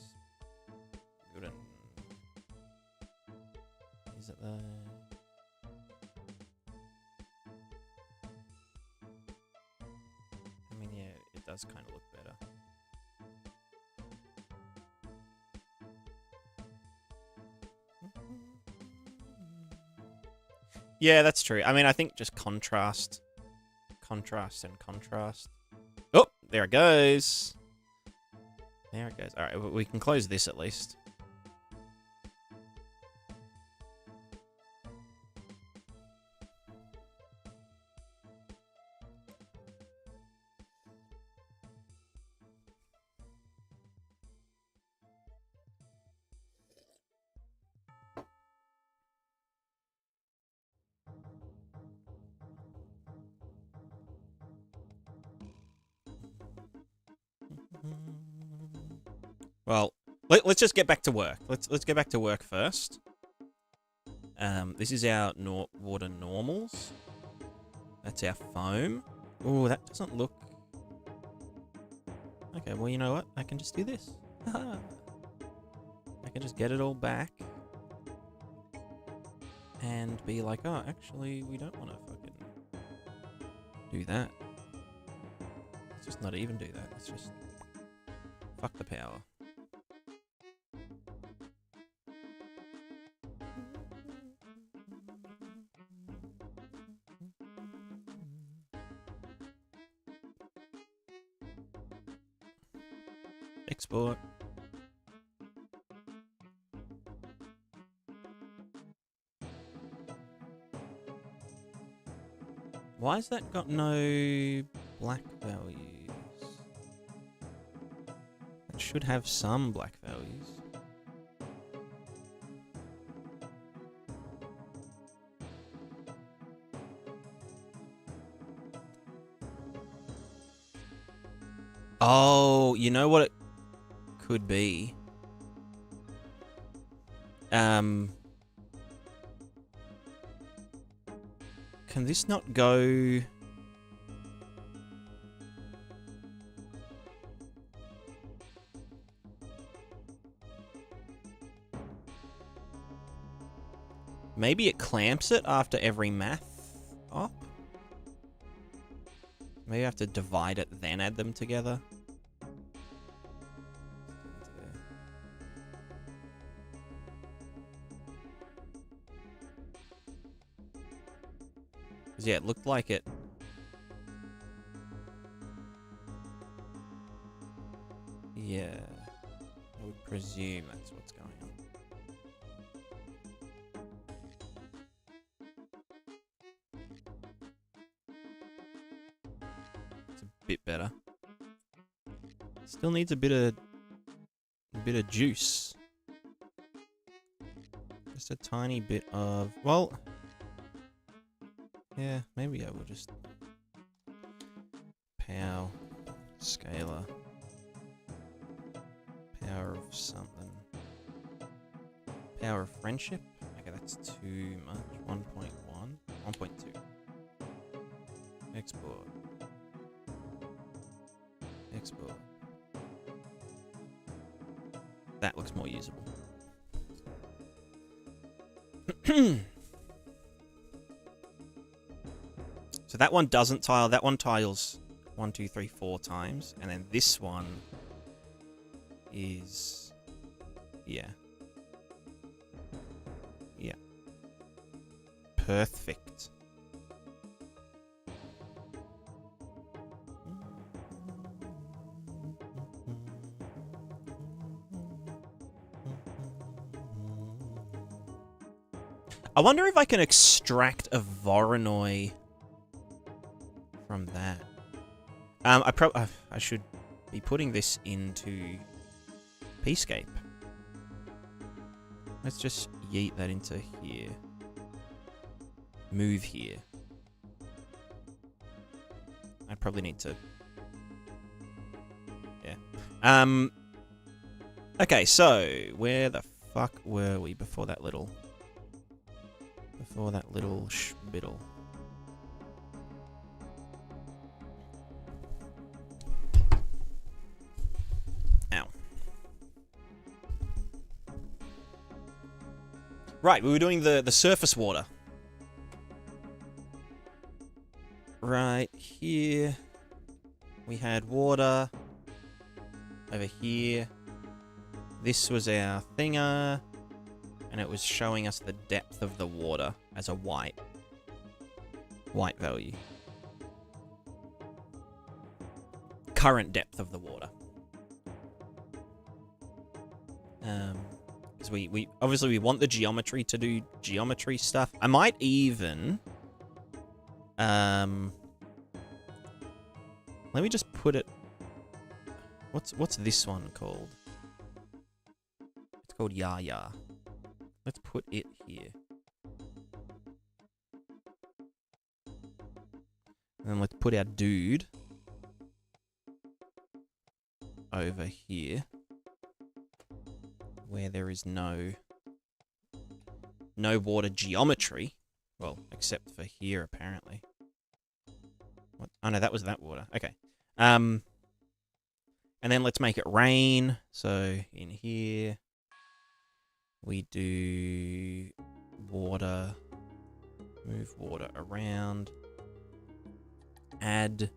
good. Is it the... I mean, yeah, it does kind of look better. Yeah, that's true. I mean, I think just contrast. Contrast and contrast. Oh, there it goes. There it goes. All right, we can close this at least. Well, let's just get back to work. Let's get back to work first. This is our water normals. That's our foam. Oh, that doesn't look... Okay, well, you know what? I can just do this. I can just get it all back. And be like, oh, actually, we don't want to fucking do that. Let's just not even do that. Let's just... Fuck the power. Export. Why has that got no black values? It should have some black values. Oh, you know what it could be? Can this not go... Maybe it clamps it after every math op? Maybe I have to divide it, then add them together. Because, yeah, it looked like it... Yeah. I would presume that's what's going on. Bit better. Still needs a bit of juice. Just a tiny bit of, well, yeah, maybe I will just pow scalar power of something. Power of friendship. Okay, that's too much. 1.1, 1.2. Export. Export. That looks more usable. So that one doesn't tile. That one tiles 1, 2, 3, 4 times. And then this one is... Yeah. Yeah. Perfect. I wonder if I can extract a Voronoi from that. I should be putting this into Peacecape. Let's just yeet that into here. Move here. I probably need to... Yeah. Okay, so where the fuck were we before that little... Before that little schbiddle. Ow. Right, we were doing the surface water. Right here. We had water. Over here. This was our thinger. And it was showing us the depth of the water as a white value. Current depth of the water. Because we obviously we want the geometry to do geometry stuff. I might even let me just put it. What's this one called? It's called Yaya. Let's put it here. And then let's put our dude over here. Where there is no water geometry. Well, except for here, apparently. What? Oh, no, that was that water. Okay. And then let's make it rain. So, in here... We do water, move water around, add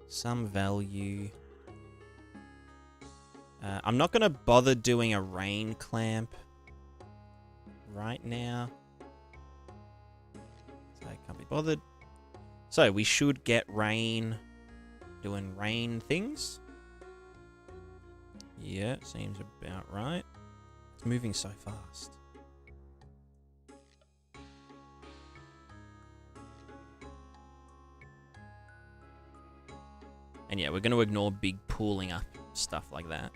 some value. I'm not going to bother doing a rain clamp right now. So I can't be bothered. So we should get rain, doing rain things. Yeah, seems about right. It's moving so fast. And yeah, we're going to ignore big pooling up stuff like that.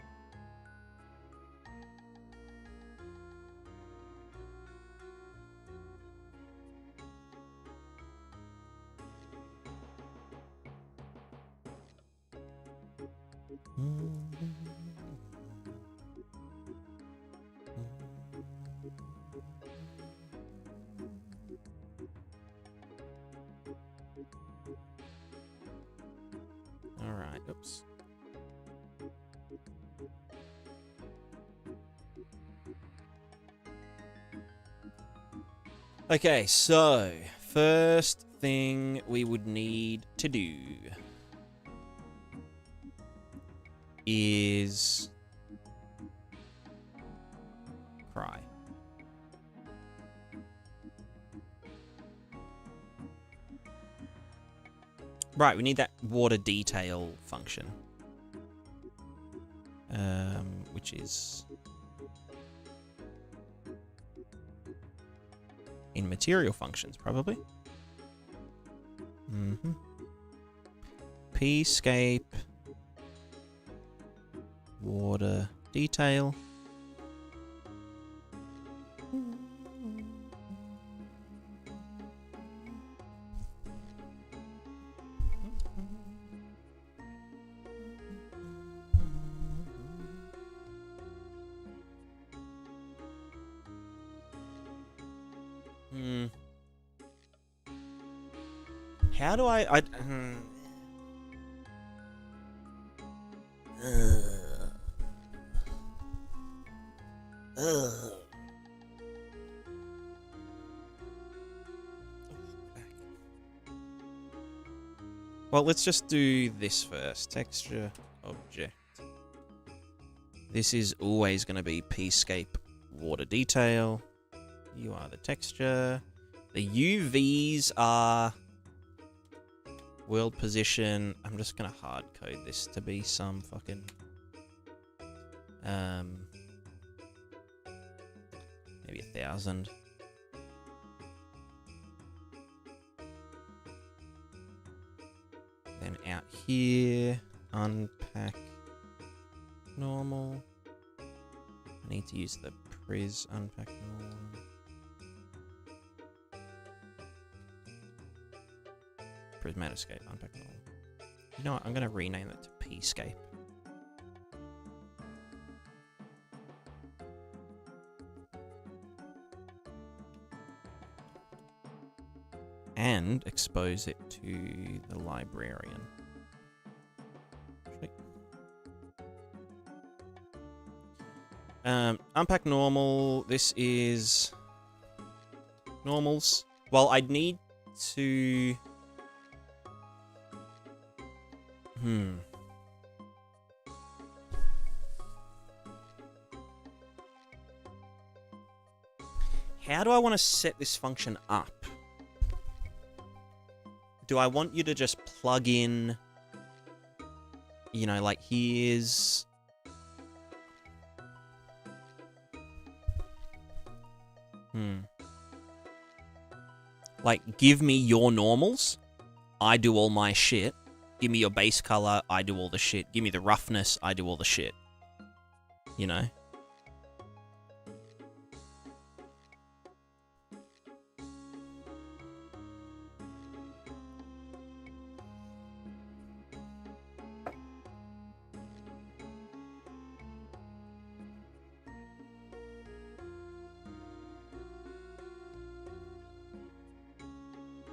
Oops. Okay, so first thing we would need to do is cry. Right, we need that water detail function, which is in material functions, probably. Pscape water detail. How do I Well, let's just do this first. Texture object. This is always going to be Pscape water detail. You are the texture. The UVs are world position. I'm just going to hard code this to be some fucking maybe 1,000. Then out here, unpack normal. I need to use the Priz unpack normal. Prismatoscape unpack normal. You know what? I'm going to rename it to Pscape. And expose it to the librarian. Unpack normal. This is normals. Well, I'd need to... How do I want to set this function up? Do I want you to just plug in, you know, like here's... Like, give me your normals, I do all my shit. Give me your base color, I do all the shit. Give me the roughness, I do all the shit. You know?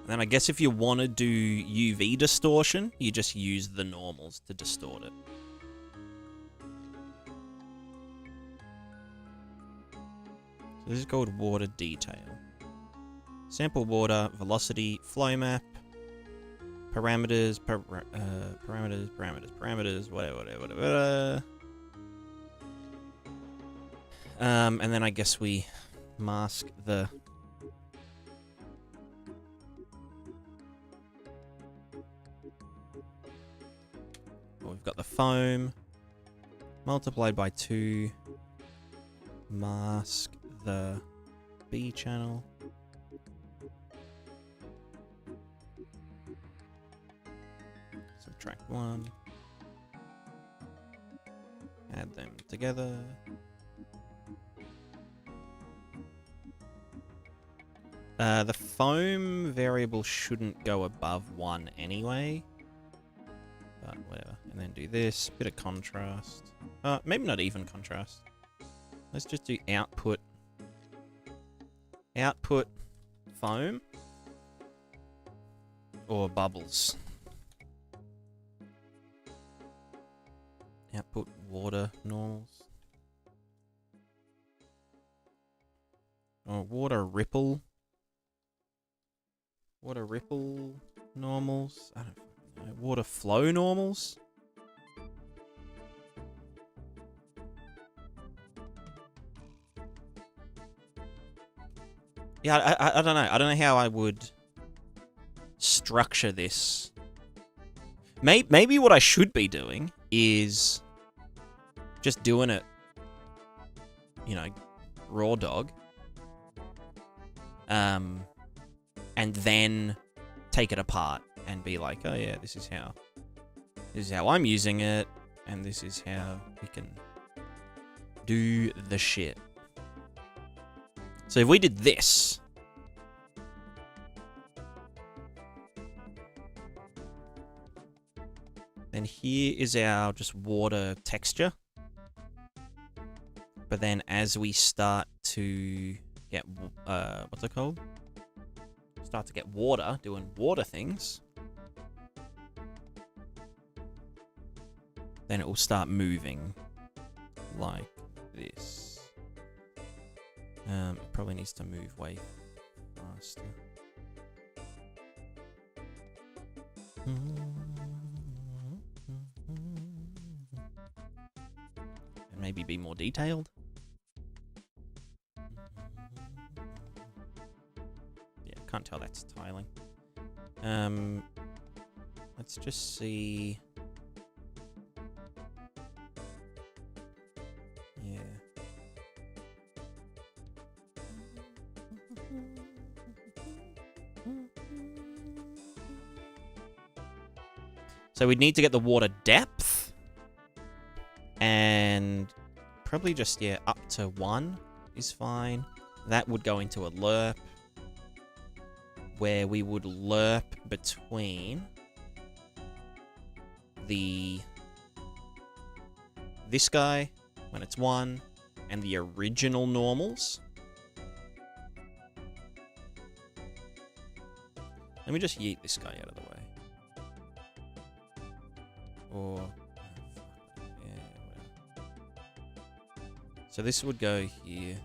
Then I guess if you want to do UV distortion, you just use the normals to distort it. So this is called water detail. Sample water, velocity, flow map, parameters, parameters, whatever. And then I guess we mask the... We've got the foam multiplied by 2, mask the B channel, subtract 1, add them together. The foam variable shouldn't go above 1 anyway. But whatever. And then do this. Bit of contrast. Maybe not even contrast. Let's just do output. Output foam. Or bubbles. Output water normals. Or water ripple. Water ripple normals. I don't know. Water flow normals. Yeah, I don't know. I don't know how I would structure this. Maybe what I should be doing is just doing it, you know, raw dog. And then take it apart and be like, oh yeah, this is how I'm using it, and this is how we can do the shit. So if we did this, then here is our just water texture. But then as we start to get, what's it called? Start to get water, doing water things, then it will start moving like this. It probably needs to move way faster. And maybe be more detailed. Yeah, can't tell that's tiling. Let's just see. Yeah. So we'd need to get the water depth, and probably just, yeah, up to 1 is fine. That would go into a lerp, where we would lerp between this guy when it's 1 and the original normals. Let me just yeet this guy out of the way. Or, yeah, whatever. So this would go here.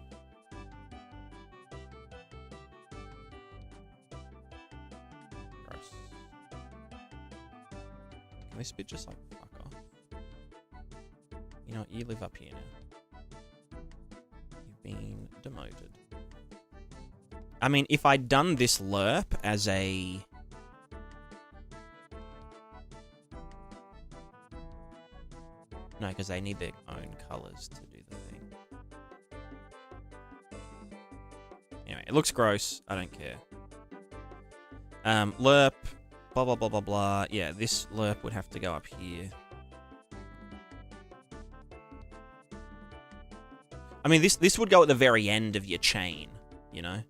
Gross. Can this bit just like fuck off? You know what, you live up here now. You've been demoted. I mean, if I'd done this lerp as a... No, because they need their own colors to do the thing. Anyway, it looks gross. I don't care. Lerp, blah, blah, blah, blah, blah. Yeah, this lerp would have to go up here. I mean, this would go at the very end of your chain, you know?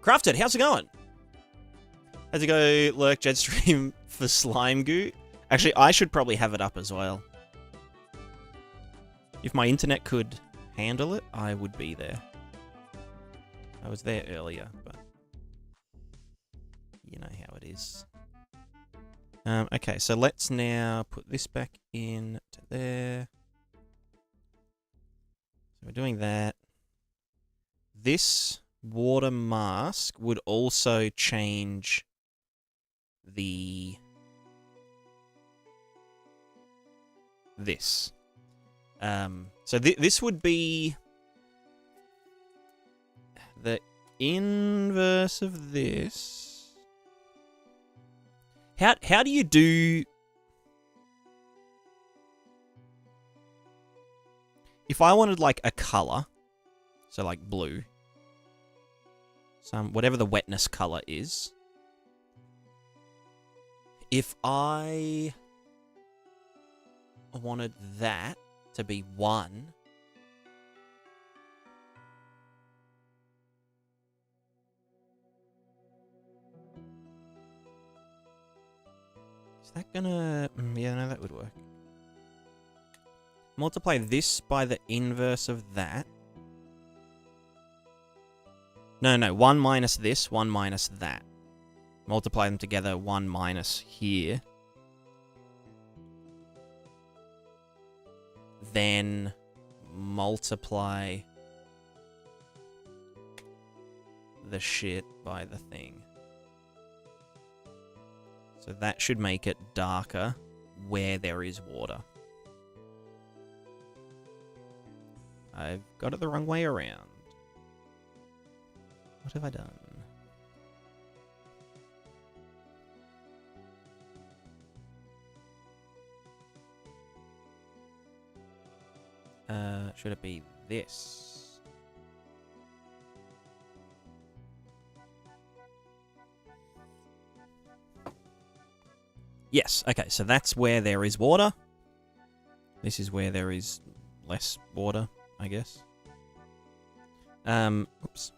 Crafted, how's it going? How's it go, Lurk Jetstream for Slime Goo? Actually, I should probably have it up as well. If my internet could handle it, I would be there. I was there earlier, but you know how it is. Okay, so let's now put this back in to there. So we're doing that. This water mask would also change this. So this would be the inverse of this. How do you do... If I wanted like a color, so like blue, whatever the wetness color is, if I wanted that to be 1, is that gonna... Yeah, no, that would work. Multiply this by the inverse of that. No, 1 minus this, 1 minus that. multiply them together, 1 minus here. Then multiply the shit by the thing. So that should make it darker where there is water. I've got it the wrong way around. What have I done? Should it be this? Yes, okay, so that's where there is water. This is where there is less water, I guess. Oops.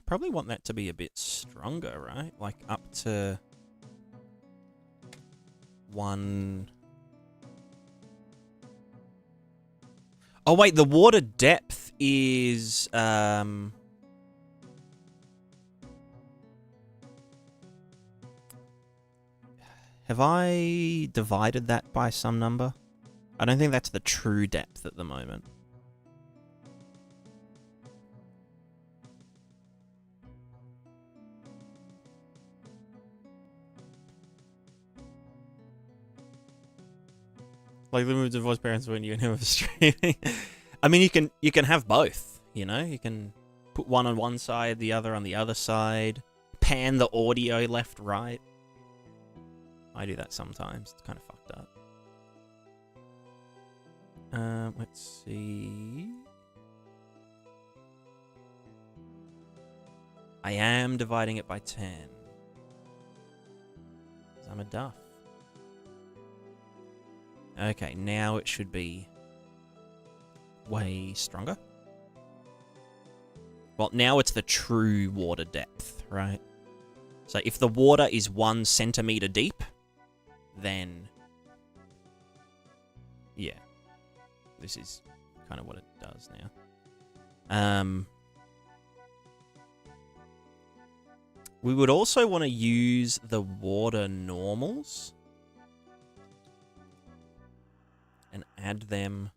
Probably want that to be a bit stronger, right? Like up to 1. Oh wait, the water depth is have I divided that by some number? I don't think that's the true depth at the moment. Like living with divorced parents when you and him are streaming. I mean, you can have both. You know, you can put one on one side, the other on the other side. Pan the audio left, right. I do that sometimes. It's kind of fucked up. Let's see. I am dividing it by 10. 'Cause I'm a duff. Okay, now it should be way stronger. Well, now it's the true water depth, right? So if the water is 1 centimeter deep, then yeah, this is kind of what it does now. We would also want to use the water normals and add them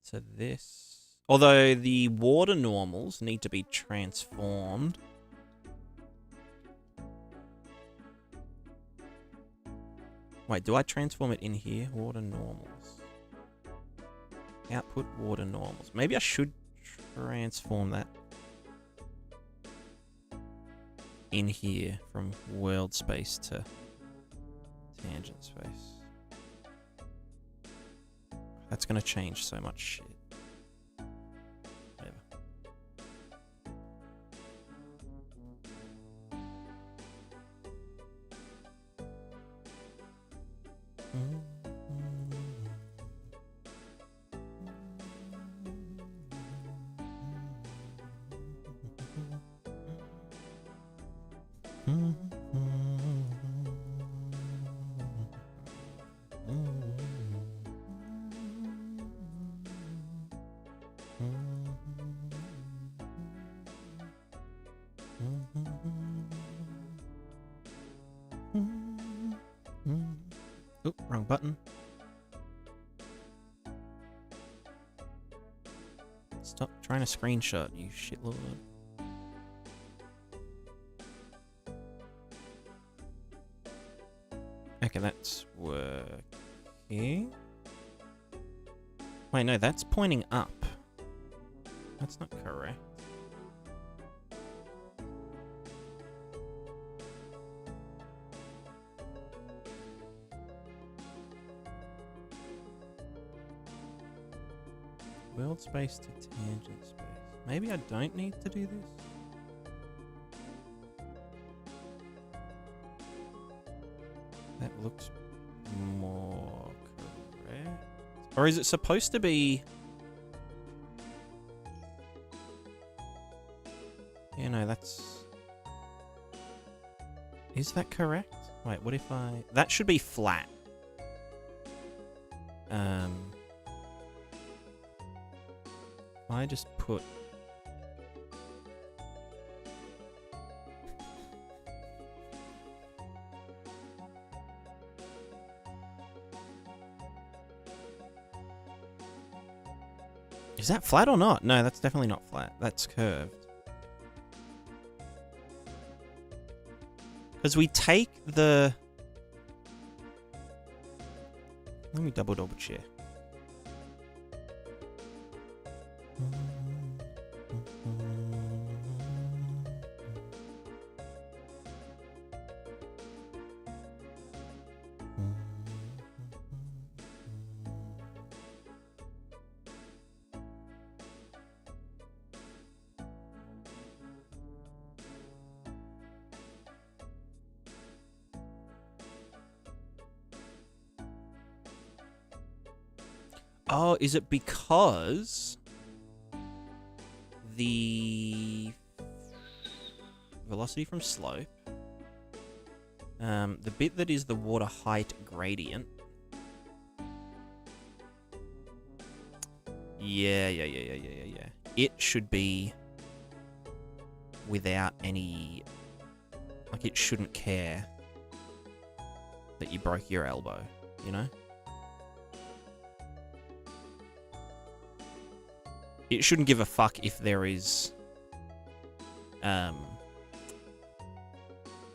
to this. Although the water normals need to be transformed. Wait, do I transform it in here? Water normals. Output water normals. Maybe I should transform that in here from world space to tangent space. That's going to change so much shit. Whatever. Oop, wrong button. Stop trying to screenshot, you shitlord. Okay, that's working. Wait, no, that's pointing up. That's not correct. World space to tangent space. Maybe I don't need to do this? That looks more correct. Or is it supposed to be... Yeah, no, that's... Is that correct? Wait, what if I... That should be flat. I just put... Is that flat or not? No, that's definitely not flat. That's curved. Because we take the... Let me double check. Oh, is it because the velocity from slope, the bit that is the water height gradient? Yeah. It should be without any, like, it shouldn't care that you broke your elbow, you know? It shouldn't give a fuck if there is,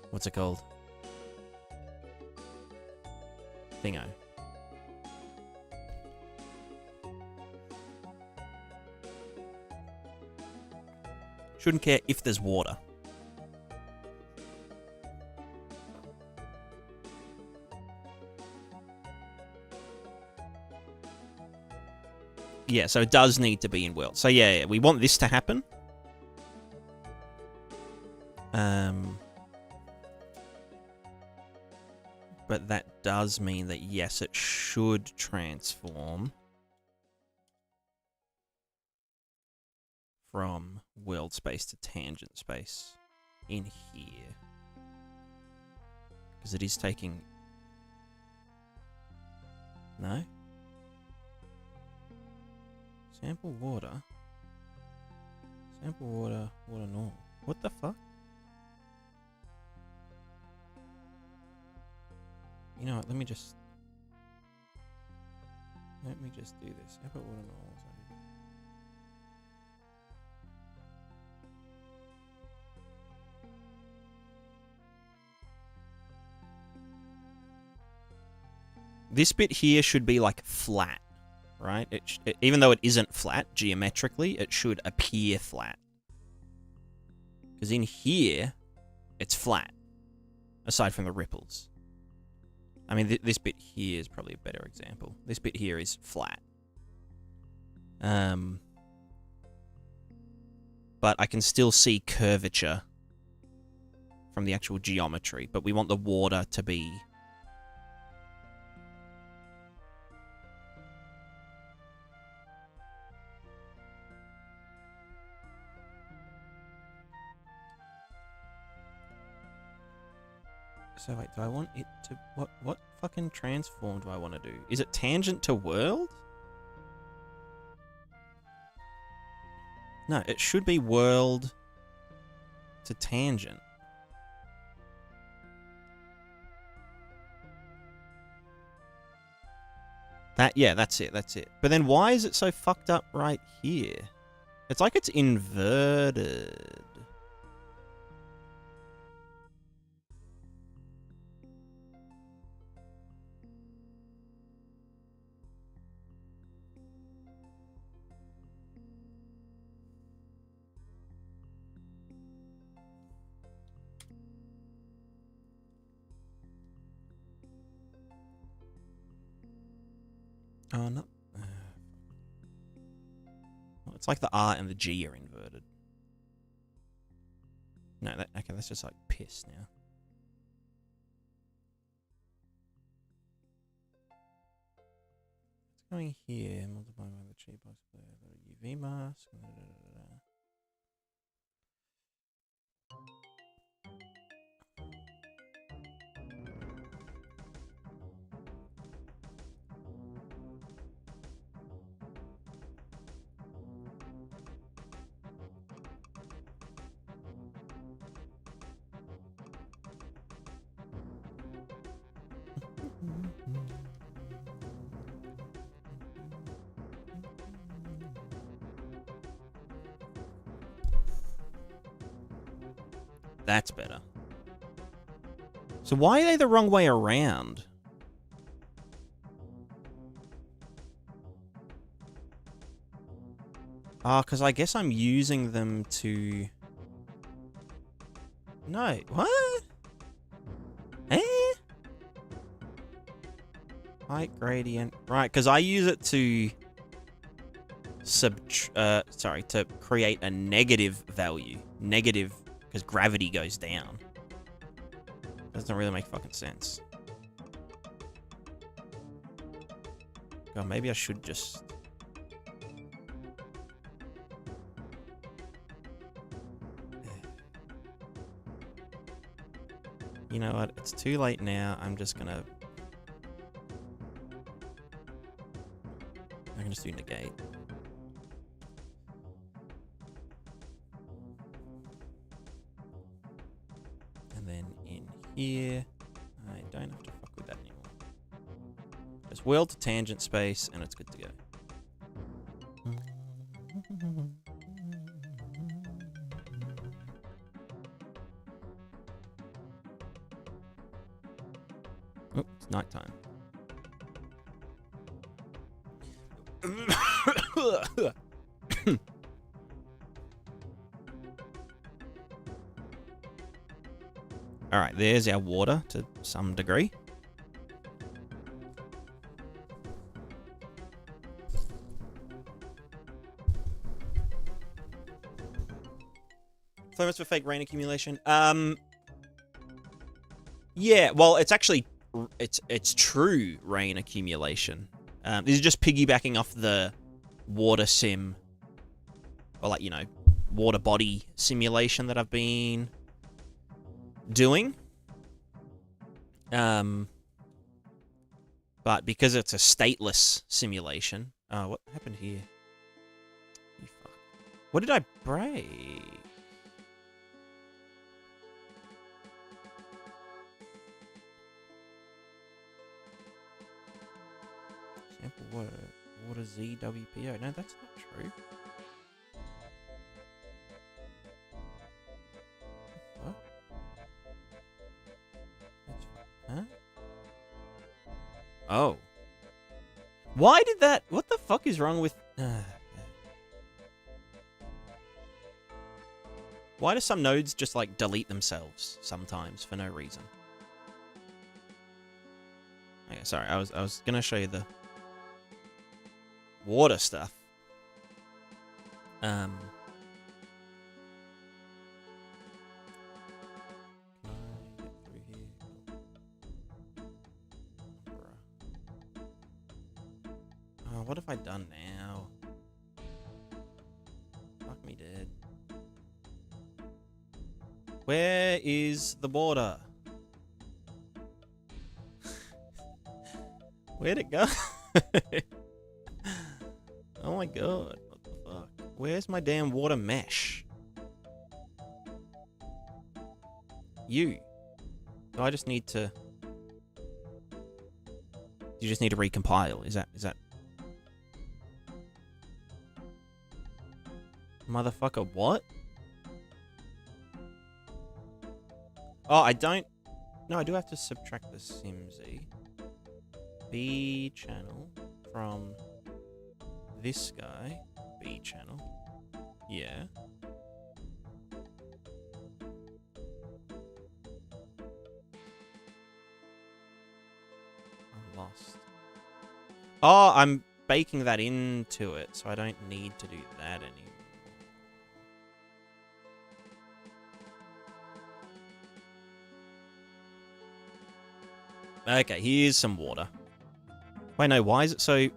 what's it called? Thingo. Shouldn't care if there's water. Yeah, so it does need to be in world. So yeah, we want this to happen. But that does mean that, yes, it should transform from world space to tangent space in here. Because it is taking... No? Sample water. Sample water, water normal. What the fuck? You know what, let me just do this. Sample water normal. This bit here should be like flat. Right? Even though it isn't flat, geometrically, it should appear flat. Because in here, it's flat. Aside from the ripples. I mean, this bit here is probably a better example. This bit here is flat. But I can still see curvature from the actual geometry. But we want the water to be... So wait, do I want it to... What fucking transform do I want to do? Is it tangent to world? No, it should be world to tangent. Yeah, that's it. But then why is it so fucked up right here? It's like it's inverted. Oh, no. Well, it's like the R and the G are inverted. No, okay, that's just like piss now. It's going here, multiplied by the G box, the UV mask. That's better. So why are they the wrong way around? Ah, because I guess I'm using them to... No, what? Eh? Height gradient. Right, because I use it to... to create a negative value. Negative, because gravity goes down. Doesn't really make fucking sense. God, maybe I should just... You know what? It's too late now. I'm just gonna do negate. And then in here, I don't have to fuck with that anymore. Just wheel to tangent space, and it's good to go. Oh, it's nighttime. All right, there's our water to some degree. Flames for fake rain accumulation. Yeah, well, it's actually it's true rain accumulation. This is just piggybacking off the water sim, or like, you know, water body simulation that I've been doing. But because it's a stateless simulation, what happened here? You fuck. What did I break? Sample water ZWPO. No, that's not true. What? Huh? Oh. Why did that? What the fuck is wrong with... Why do some nodes just, like, delete themselves sometimes for no reason? Okay, sorry, I was gonna show you the water stuff. Oh, what have I done now? Fuck me dead. Where is the border? Where'd it go? Oh my god, what the fuck? Where's my damn water mesh? You. Do I just need to... You just need to recompile, is that... Motherfucker, what? Oh, I don't... No, I do have to subtract the SimZ. B channel from this guy. B channel. Yeah. I'm lost. Oh, I'm baking that into it, so I don't need to do that anymore. Okay, here's some water. Wait, no, why is it so...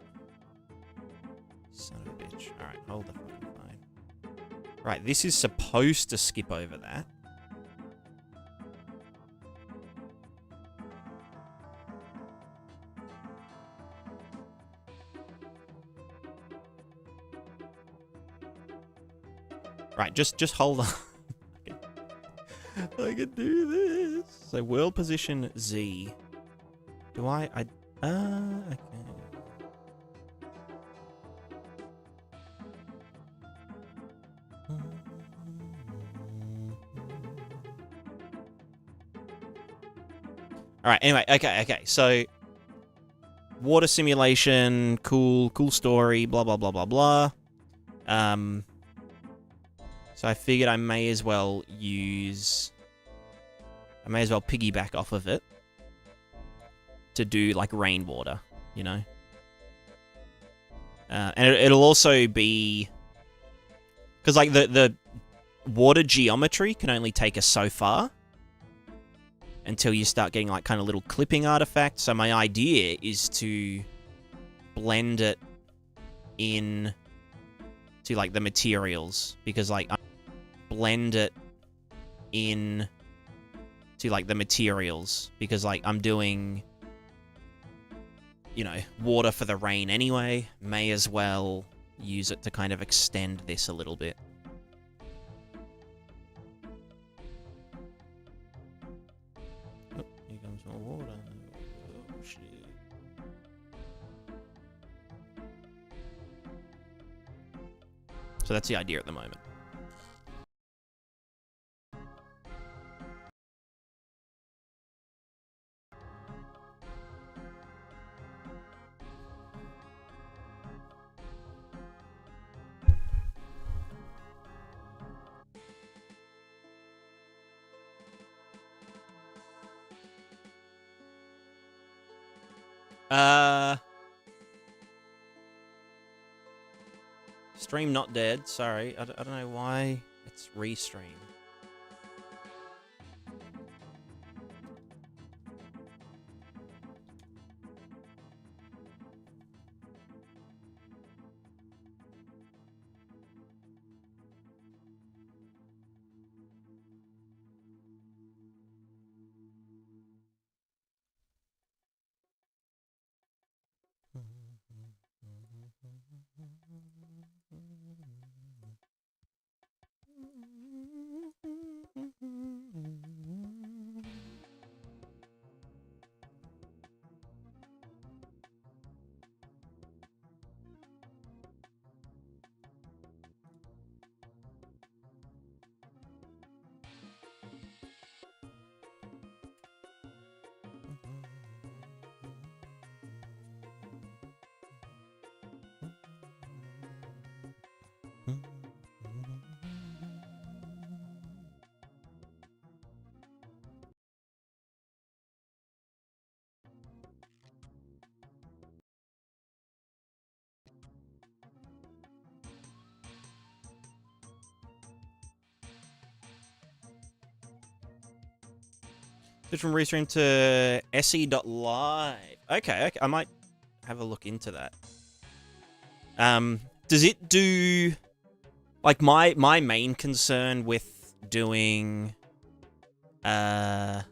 Son of a bitch. Alright, hold the fucking phone. Right, this is supposed to skip over that. Right, just hold on. I can do this. So world position Z. Do I okay. All right. Anyway, okay. So, water simulation, cool story, blah blah blah blah blah. So I figured I may as well piggyback off of it to do like rainwater, you know. And it'll also be because like the water geometry can only take us so far until you start getting like kind of little clipping artifacts. So my idea is to blend it in to like the materials, because like I'm doing, you know, water for the rain anyway. May as well use it to kind of extend this a little bit. Oh, here comes more water. Oh, shit. So that's the idea at the moment. Stream not dead. Sorry, I don't know why it's restream. Switch from restream to se.live. Okay, I might have a look into that. Does it do... Like, my main concern with doing... What's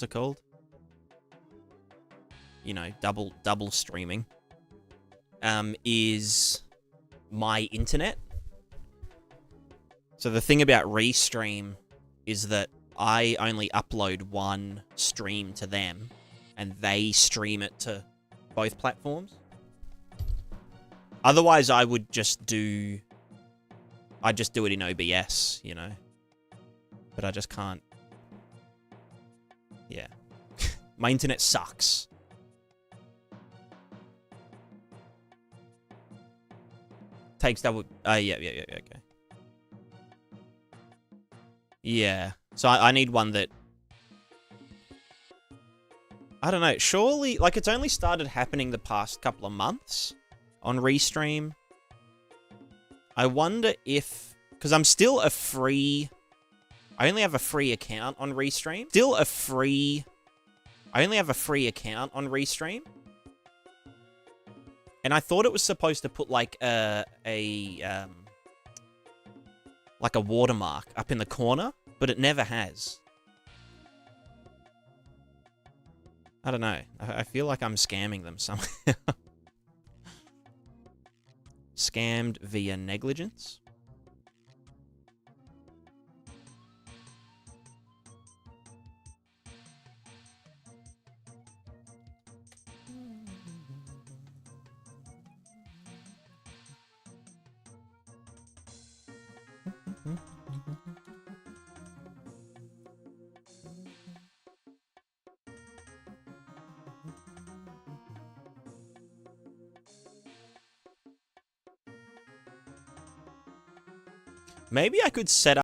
it called? You know, double streaming. Is my internet. So the thing about Restream is that I only upload one stream to them, and they stream it to both platforms. Otherwise, I would just do... I'd just do it in OBS, you know? But I just can't... Yeah. My internet sucks. Takes double... yeah, okay. Yeah. So I need one that... I don't know, surely... Like, it's only started happening the past couple of months on Restream. I wonder if... Because I'm still a free... I only have a free account on Restream. I only have a free account on Restream. And I thought it was supposed to put, like, like a watermark up in the corner, but it never has. I don't know. I feel like I'm scamming them somehow. Scammed via negligence. Maybe I could set